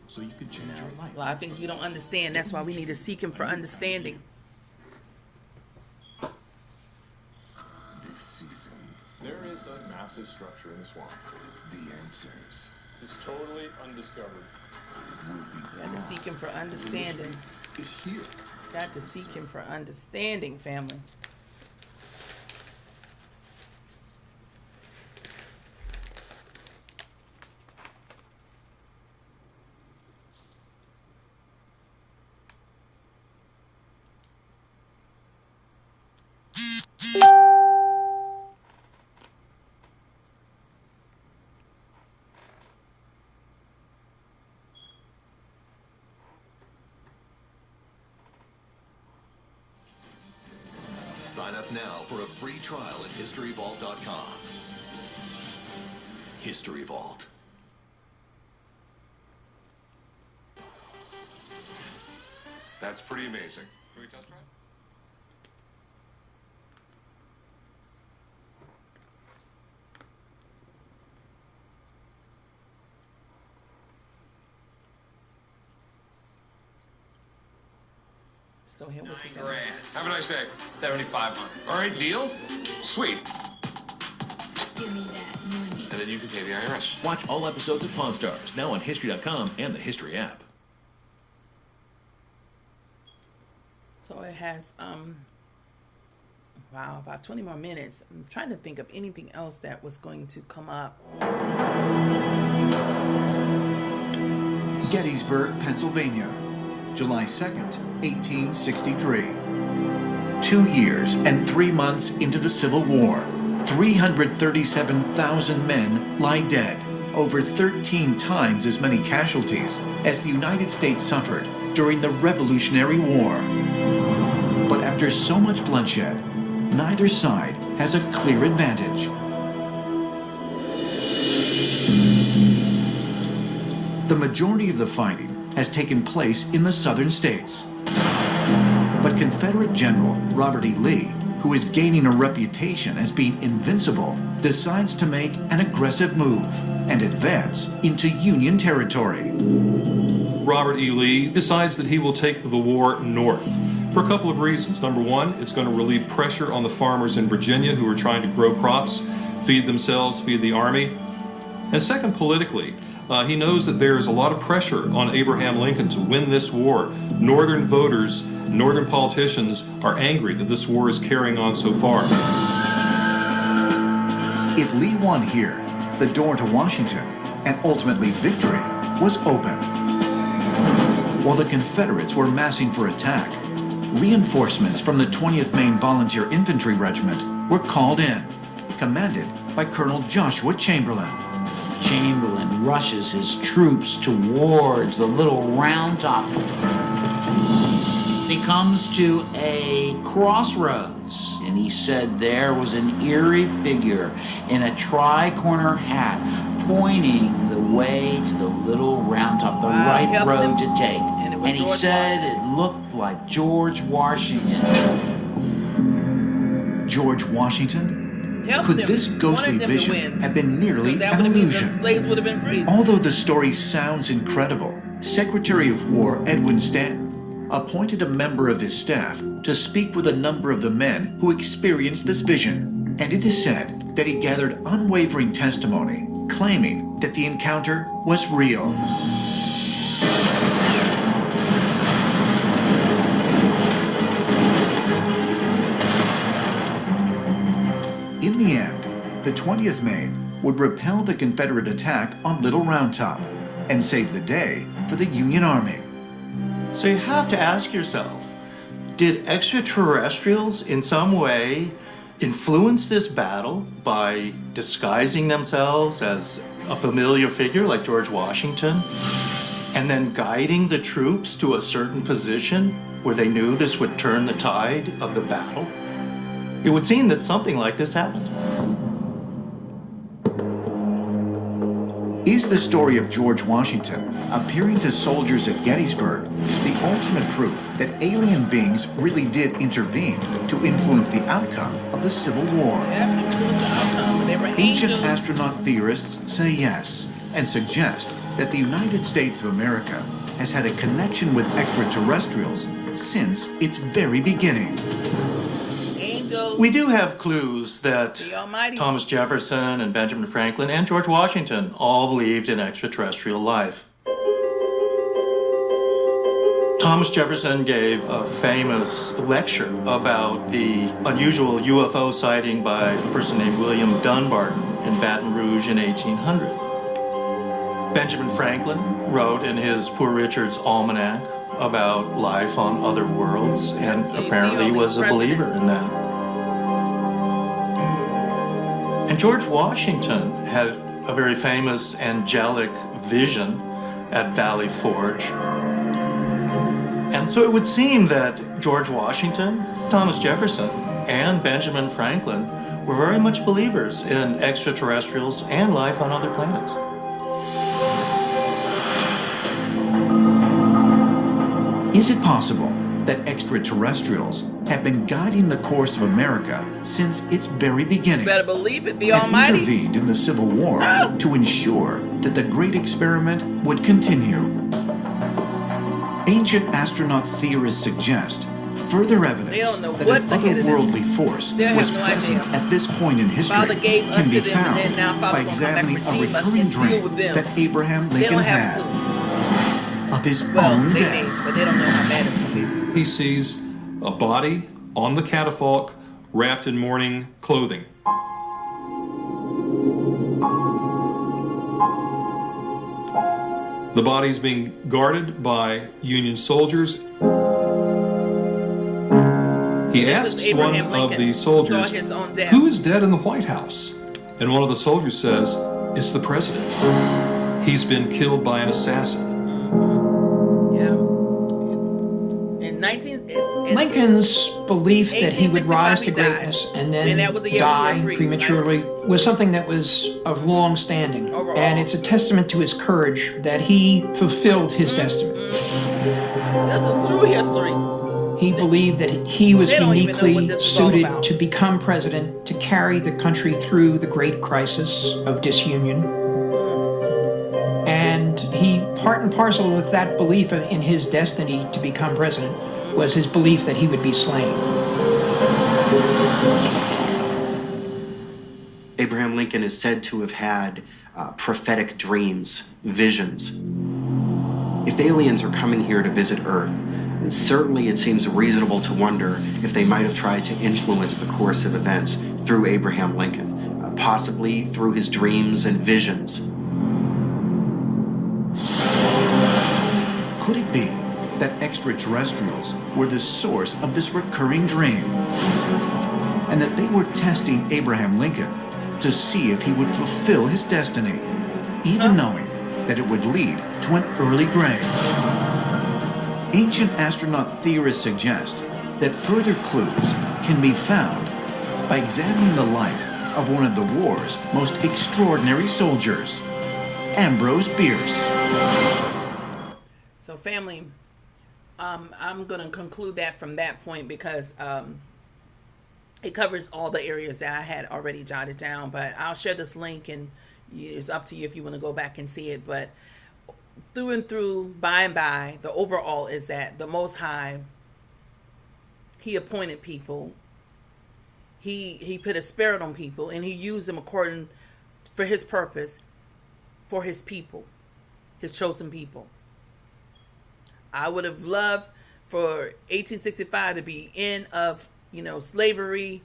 So you can change your life. A lot of things we don't understand. That's why we need to seek Him for understanding. This season, There is a massive structure in the swamp. the answers It's totally undiscovered. will be Got to seek Him for understanding. is here. Got to seek Him for understanding, family. Sign up now for a free trial at historyvault.com. History Vault. That's pretty amazing. Can we test drive? Still here with you. $9,000. Have a nice day. 7,500. All right, deal? Sweet. Give me that money. And then you can pay the IRS. Watch all episodes of Pawn Stars now on History.com and the History app. So it has about 20 more minutes. I'm trying to think of anything else that was going to come up. Gettysburg, Pennsylvania, July 2nd, 1863. 2 years and 3 months into the Civil War, 337,000 men lie dead, over 13 times as many casualties as the United States suffered during the Revolutionary War. But after so much bloodshed, neither side has a clear advantage. The majority of the fighting has taken place in the southern states. But Confederate General Robert E. Lee, who is gaining a reputation as being invincible, decides to make an aggressive move and advance into Union territory. Robert E. Lee decides that he will take the war north for a couple of reasons. Number one, it's going to relieve pressure on the farmers in Virginia who are trying to grow crops, feed themselves, feed the army. And second, politically, he knows that there is a lot of pressure on Abraham Lincoln to win this war. Northern voters, Northern politicians are angry that this war is carrying on so far. If Lee won here, the door to Washington, and ultimately victory, was open. While the Confederates were massing for attack, reinforcements from the 20th Maine Volunteer Infantry Regiment were called in, commanded by Colonel Joshua Chamberlain. Chamberlain rushes his troops towards the Little Round Top. He comes to a crossroads, and he said there was an eerie figure in a tri-corner hat pointing the way to the Little Round Top, the right road to take. And he said it looked like George Washington. George Washington? Could this ghostly vision have been merely an illusion? Slaves would have been free. Although the story sounds incredible, Secretary of War Edwin Stanton appointed a member of his staff to speak with a number of the men who experienced this vision, and it is said that he gathered unwavering testimony, claiming that the encounter was real. In the end, the 20th Maine would repel the Confederate attack on Little Round Top and save the day for the Union Army. So you have to ask yourself, did extraterrestrials in some way influence this battle by disguising themselves as a familiar figure like George Washington and then guiding the troops to a certain position where they knew this would turn the tide of the battle? It would seem that something like this happened. Is the story of George Washington appearing to soldiers at Gettysburg the ultimate proof that alien beings really did intervene to influence the outcome of the Civil War? Yeah, influence the outcome. They were Ancient angels. astronaut theorists say yes, and suggest that the United States of America has had a connection with extraterrestrials since its very beginning. Angels. We do have clues that The Almighty. Thomas Jefferson and Benjamin Franklin and George Washington all believed in extraterrestrial life. Thomas Jefferson gave a famous lecture about the unusual UFO sighting by a person named William Dunbarton in Baton Rouge in 1800. Benjamin Franklin wrote in his Poor Richard's Almanac about life on other worlds, and So you see apparently all these was a believer presidents. in that. And George Washington had a very famous angelic vision at Valley Forge. And so it would seem that George Washington, Thomas Jefferson, and Benjamin Franklin were very much believers in extraterrestrials and life on other planets. Is it possible that extraterrestrials have been guiding the course of America since its very beginning? You better believe it, the And Almighty. intervened in the Civil War to ensure that the great experiment would continue? Ancient astronaut theorists suggest further evidence They don't know that what's an ahead of them. otherworldly force They have was no present idea. at this point in history Father gave us can be to them, and found then now Father by gonna come back examining and a redeem us recurring and deal dream with them. that Abraham They Lincoln don't have had a clue. of his Well, own they death. may, but they don't know how bad it's going to be. He sees a body on the catafalque wrapped in mourning clothing. The body is being guarded by Union soldiers. He This is asks one Abraham of Lincoln, the soldiers, saw his own death. "Who is dead in the White House?" And one of the soldiers says, "It's the president. He's been killed by an assassin." Yeah. In Lincoln's belief that he would rise to 1865 he died. greatness and And then that was the year we die were free, prematurely was something that was of long standing. Overall. And it's a testament to his courage that he fulfilled his destiny. This is true history. He believed that he was They don't even know what uniquely this is all suited about. to become president, to carry the country through the great crisis of disunion. And he, part and parcel with that belief in his destiny to become president, was his belief that he would be slain. Abraham Lincoln is said to have had prophetic dreams, visions. If aliens are coming here to visit Earth, certainly it seems reasonable to wonder if they might have tried to influence the course of events through Abraham Lincoln, possibly through his dreams and visions. Could it be that extraterrestrials were the source of this recurring dream? And that they were testing Abraham Lincoln to see if he would fulfill his destiny, even knowing that it would lead to an early grave? Ancient astronaut theorists suggest that further clues can be found by examining the life of one of the war's most extraordinary soldiers, Ambrose Bierce. So, family, I'm going to conclude that from that point because it covers all the areas that I had already jotted down. But I'll share this link, and it's up to you if you want to go back and see it. But through and through, by and by, the overall is that the Most High, He appointed people. He put a spirit on people, and He used them according for His purpose, for His people, His chosen people. I would have loved for 1865 to be end of, slavery,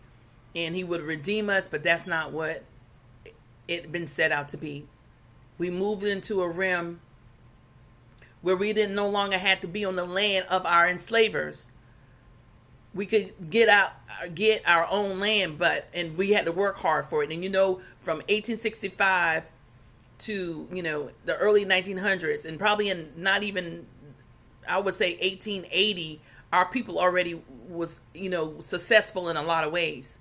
and He would redeem us, but that's not what it been set out to be. We moved into a realm where we didn't no longer had to be on the land of our enslavers. We could get our own land, and we had to work hard for it. And from 1865 to, the early 1900s, and probably in not even, I would say 1880, our people already was, successful in a lot of ways.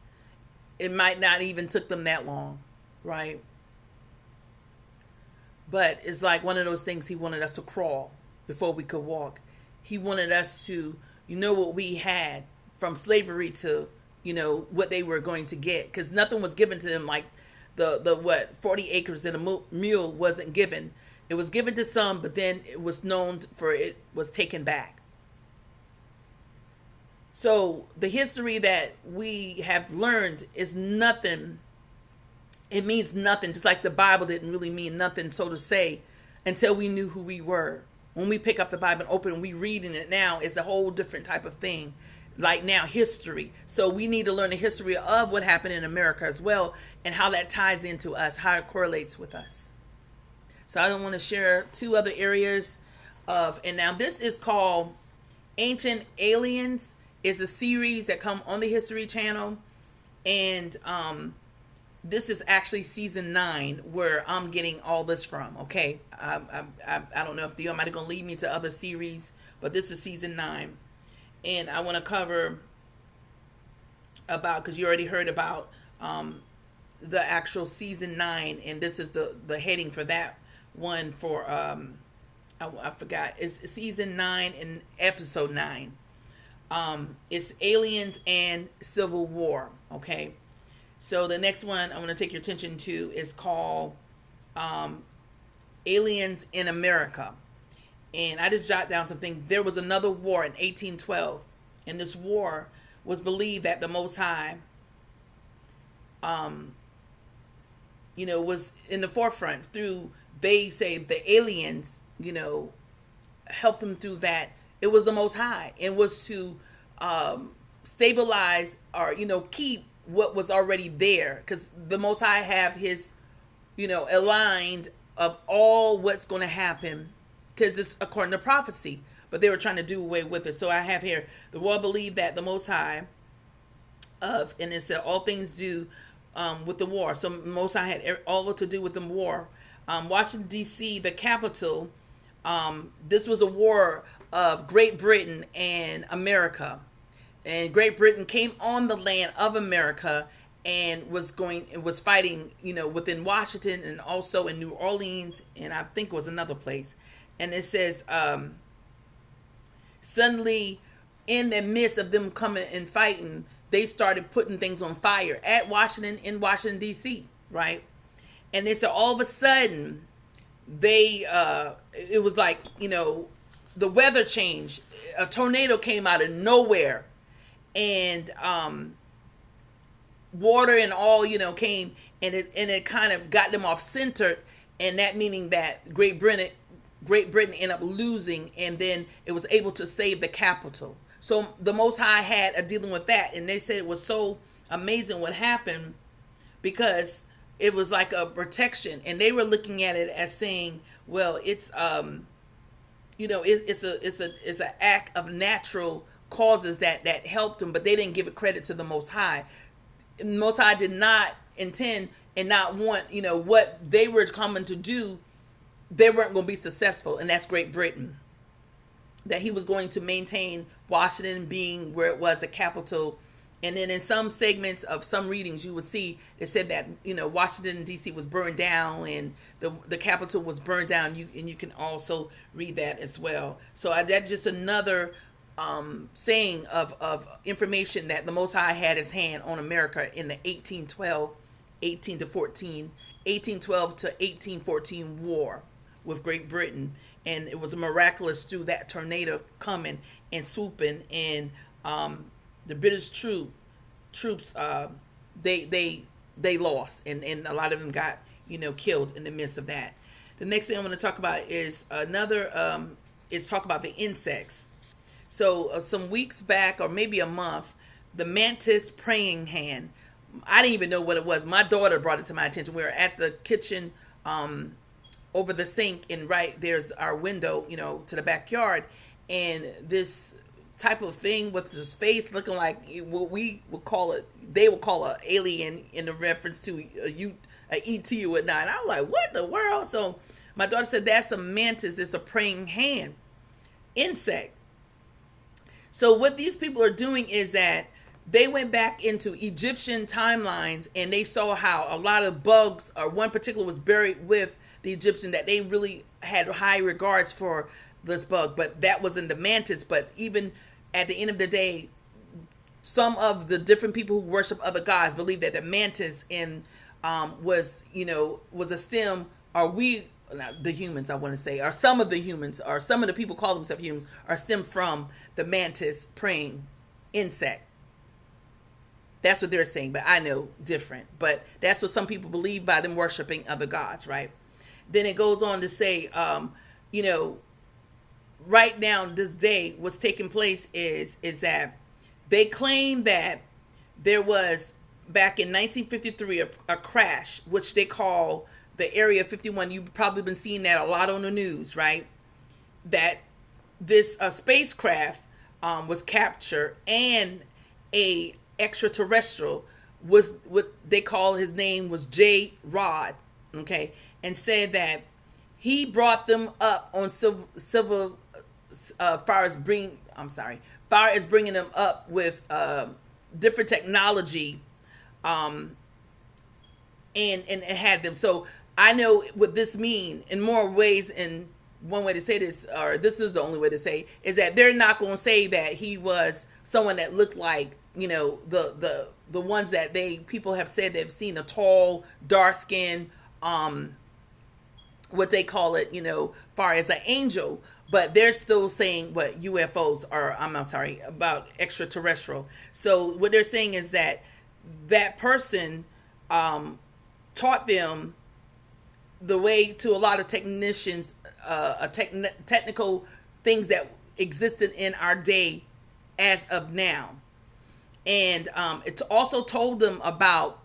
It might not even took them that long, right? But it's like one of those things. He wanted us to crawl before we could walk. He wanted us to, what we had from slavery to, what they were going to get. Because nothing was given to them, like the 40 acres and a mule wasn't given. It was given to some, but then it was known for it was taken back. So the history that we have learned is nothing. It means nothing, just like the Bible didn't really mean nothing, so to say, until we knew who we were. When we pick up the Bible and open and we reading it now, it's a whole different type of thing. Like now, history. So we need to learn the history of what happened in America as well, and how that ties into us, how it correlates with us. So I want to share two other areas and now this is called Ancient Aliens. It's a series that come on the History Channel, and this is actually season 9 where I'm getting all this from. Okay, I don't know if you might have gonna lead me to other series, but this is season 9, and I want to cover about, because you already heard about the actual season 9, and this is the heading for that one for I forgot. It's season 9 and episode 9. It's Aliens and Civil War. Okay. So the next one I want to take your attention to is called Aliens in America. And I just jot down something. There was another war in 1812. And this war was believed that the Most High, was in the forefront through, they say the aliens, helped them through that. It was the Most High. It was to stabilize or, keep what was already there, because the Most High have his, aligned of all what's going to happen, because it's according to prophecy, but they were trying to do away with it. So I have here, the world believed that the Most High and it said all things do with the war. So Most High had all to do with the war. Washington D.C., the capital, this was a war of Great Britain and America. And Great Britain came on the land of America and was fighting, within Washington and also in New Orleans, and I think it was another place. And it says, suddenly, in the midst of them coming and fighting, they started putting things on fire at Washington, in Washington, D.C., right? And then so all of a sudden, it was like, the weather changed. A tornado came out of nowhere. And water and all, came, and it kind of got them off center, and that meaning that Great Britain ended up losing, and then it was able to save the capital. So the Most High had a dealing with that, and they said it was so amazing what happened, because it was like a protection, and they were looking at it as saying, well, it's it's an act of natural causes that helped them, but they didn't give it credit to the Most High. The Most High did not intend and not want, what they were coming to do, they weren't going to be successful, and that's Great Britain. That he was going to maintain Washington being where it was, the capital. And then in some segments of some readings, you would see it said that, Washington, D.C. was burned down, and the capital was burned down. You can also read that as well. So that's just another saying of information that the Most High had his hand on America in the 1812 to 1814 war with Great Britain. And it was miraculous through that tornado coming and swooping, and the British troops they lost, and a lot of them got killed in the midst of that. The next thing I'm going to talk about is another is talk about the insects. So some weeks back, or maybe a month, the mantis praying hand. I didn't even know what it was. My daughter brought it to my attention. We were at the kitchen over the sink, and right there's our window, to the backyard, and this type of thing with this face looking like what we would call it, they would call an alien in the reference to an ET or whatnot. And I was like, what in the world? So my daughter said, that's a mantis. It's a praying hand insect. So what these people are doing is that they went back into Egyptian timelines and they saw how a lot of bugs, or one particular was buried with the Egyptian, that they really had high regards for this bug, but that wasn't the mantis. But even at the end of the day, some of the different people who worship other gods believe that the mantis was a stem, or the humans, I want to say, or some of the humans, or some of the people call themselves humans, are stemmed from the mantis praying insect. That's what they're saying, but I know different. But that's what some people believe by them worshiping other gods, right? Then it goes on to say, right now, this day, what's taking place is that they claim that there was, back in 1953, a crash, which they call the Area 51. You've probably been seeing that a lot on the news, right? That this spacecraft was captured, and a extraterrestrial was, what they call, his name was J. Rod, okay, and said that he brought them up on far as bringing them up with different technology, and had them. So I know what this means in more ways, and one way to say this, or this is the only way to say, is that they're not going to say that he was someone that looked like, the ones that people have said they've seen, a tall, dark skin, what they call it, far as an angel. But they're still saying what UFOs are, I'm sorry, about extraterrestrial. So what they're saying is that person taught them the way to a lot of technicians, technical things that existed in our day as of now. And it also told them about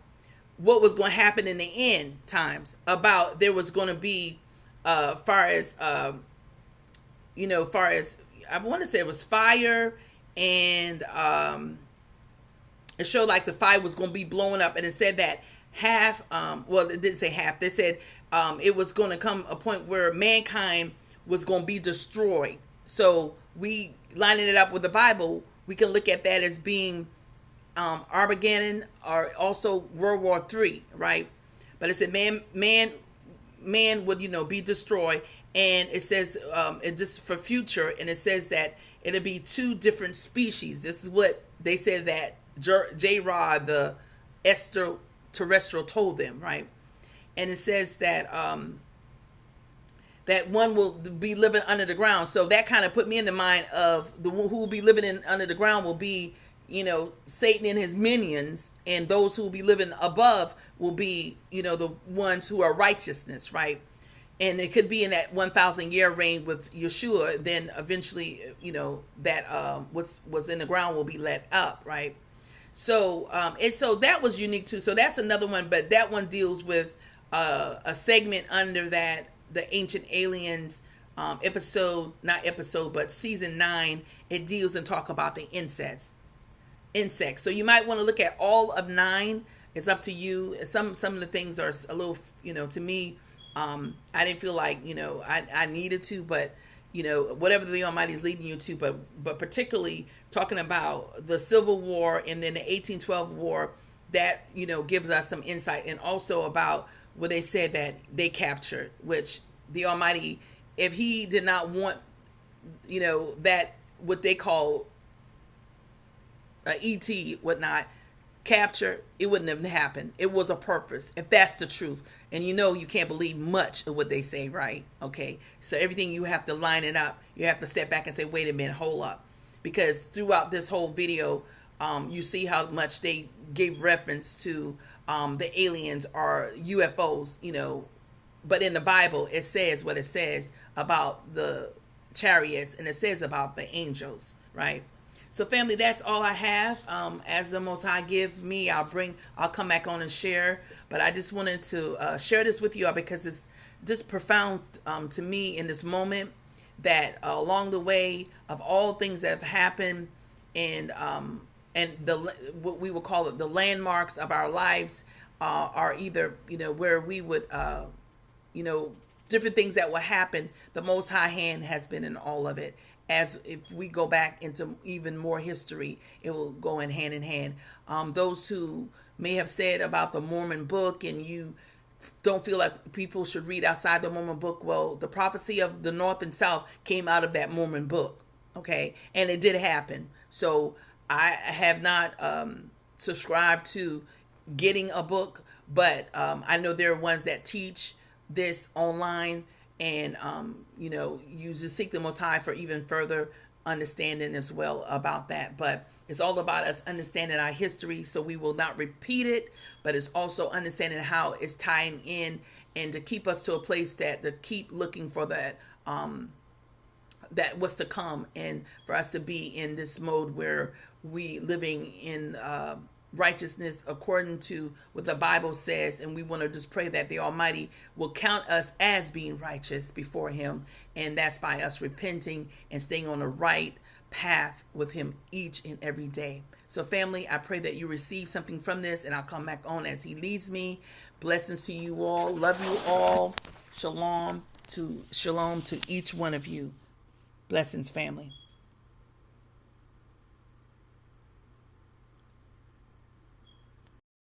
what was going to happen in the end times, about there was going to be, far as I want to say it was fire, and it showed like the fire was going to be blowing up, and it said that half, it didn't say half, they said it was going to come a point where mankind was going to be destroyed. So we, lining it up with the Bible, we can look at that as being Armageddon, or also World War III, right? But it said man would be destroyed, and it says it just for future, and it says that it'll be two different species. This is what they said that J. Rod, the extraterrestrial, told them, right? And it says that that one will be living under the ground. So that kind of put me in the mind of the who will be living under the ground will be, Satan and his minions, and those who will be living above will be, the ones who are righteousness, right? And it could be in that 1,000-year reign with Yeshua. Then eventually, that what's in the ground will be let up, right? So, and so that was unique too. So that's another one, but that one deals with a segment under that, the Ancient Aliens but season 9. It deals and talk about the insects. So you might want to look at all of 9. It's up to you. Some of the things are a little, to me, I didn't feel like, I needed to, but, whatever the Almighty is leading you to, but particularly talking about the Civil War and then the 1812 War, that, gives us some insight, and also about what they said that they captured, which the Almighty, if he did not want, that what they call ET, whatnot, capture, it wouldn't have happened. It was a purpose, if that's the truth. And you can't believe much of what they say, right? Okay, so everything, you have to line it up. You have to step back and say, wait a minute, hold up. Because throughout this whole video, you see how much they gave reference to the aliens or UFOs, but in the Bible, it says what it says about the chariots, and it says about the angels, right? So family, that's all I have. As the Most High give me, I'll come back on and share. But I just wanted to share this with you all because it's just profound to me in this moment, that along the way of all things that have happened, and what we will call it, the landmarks of our lives, are either, where we would, different things that will happen. The Most High hand has been in all of it. As if we go back into even more history, it will go in hand. Those who may have said about the Mormon book and you don't feel like people should read outside the Mormon book, well, the prophecy of the North and South came out of that Mormon book, okay? And it did happen. So I have not subscribed to getting a book, but I know there are ones that teach this online, and you just seek the Most High for even further understanding as well about that. But it's all about us understanding our history so we will not repeat it, but it's also understanding how it's tying in, and to keep us to a place that to keep looking for that that what's to come, and for us to be in this mode where we living in righteousness according to what the Bible says. And we want to just pray that the Almighty will count us as being righteous before Him, and that's by us repenting and staying on the right path with Him each and every day. So family, I pray that you receive something from this, and I'll come back on as He leads me. Blessings to you all. Love you all. Shalom to each one of you. Blessings, family.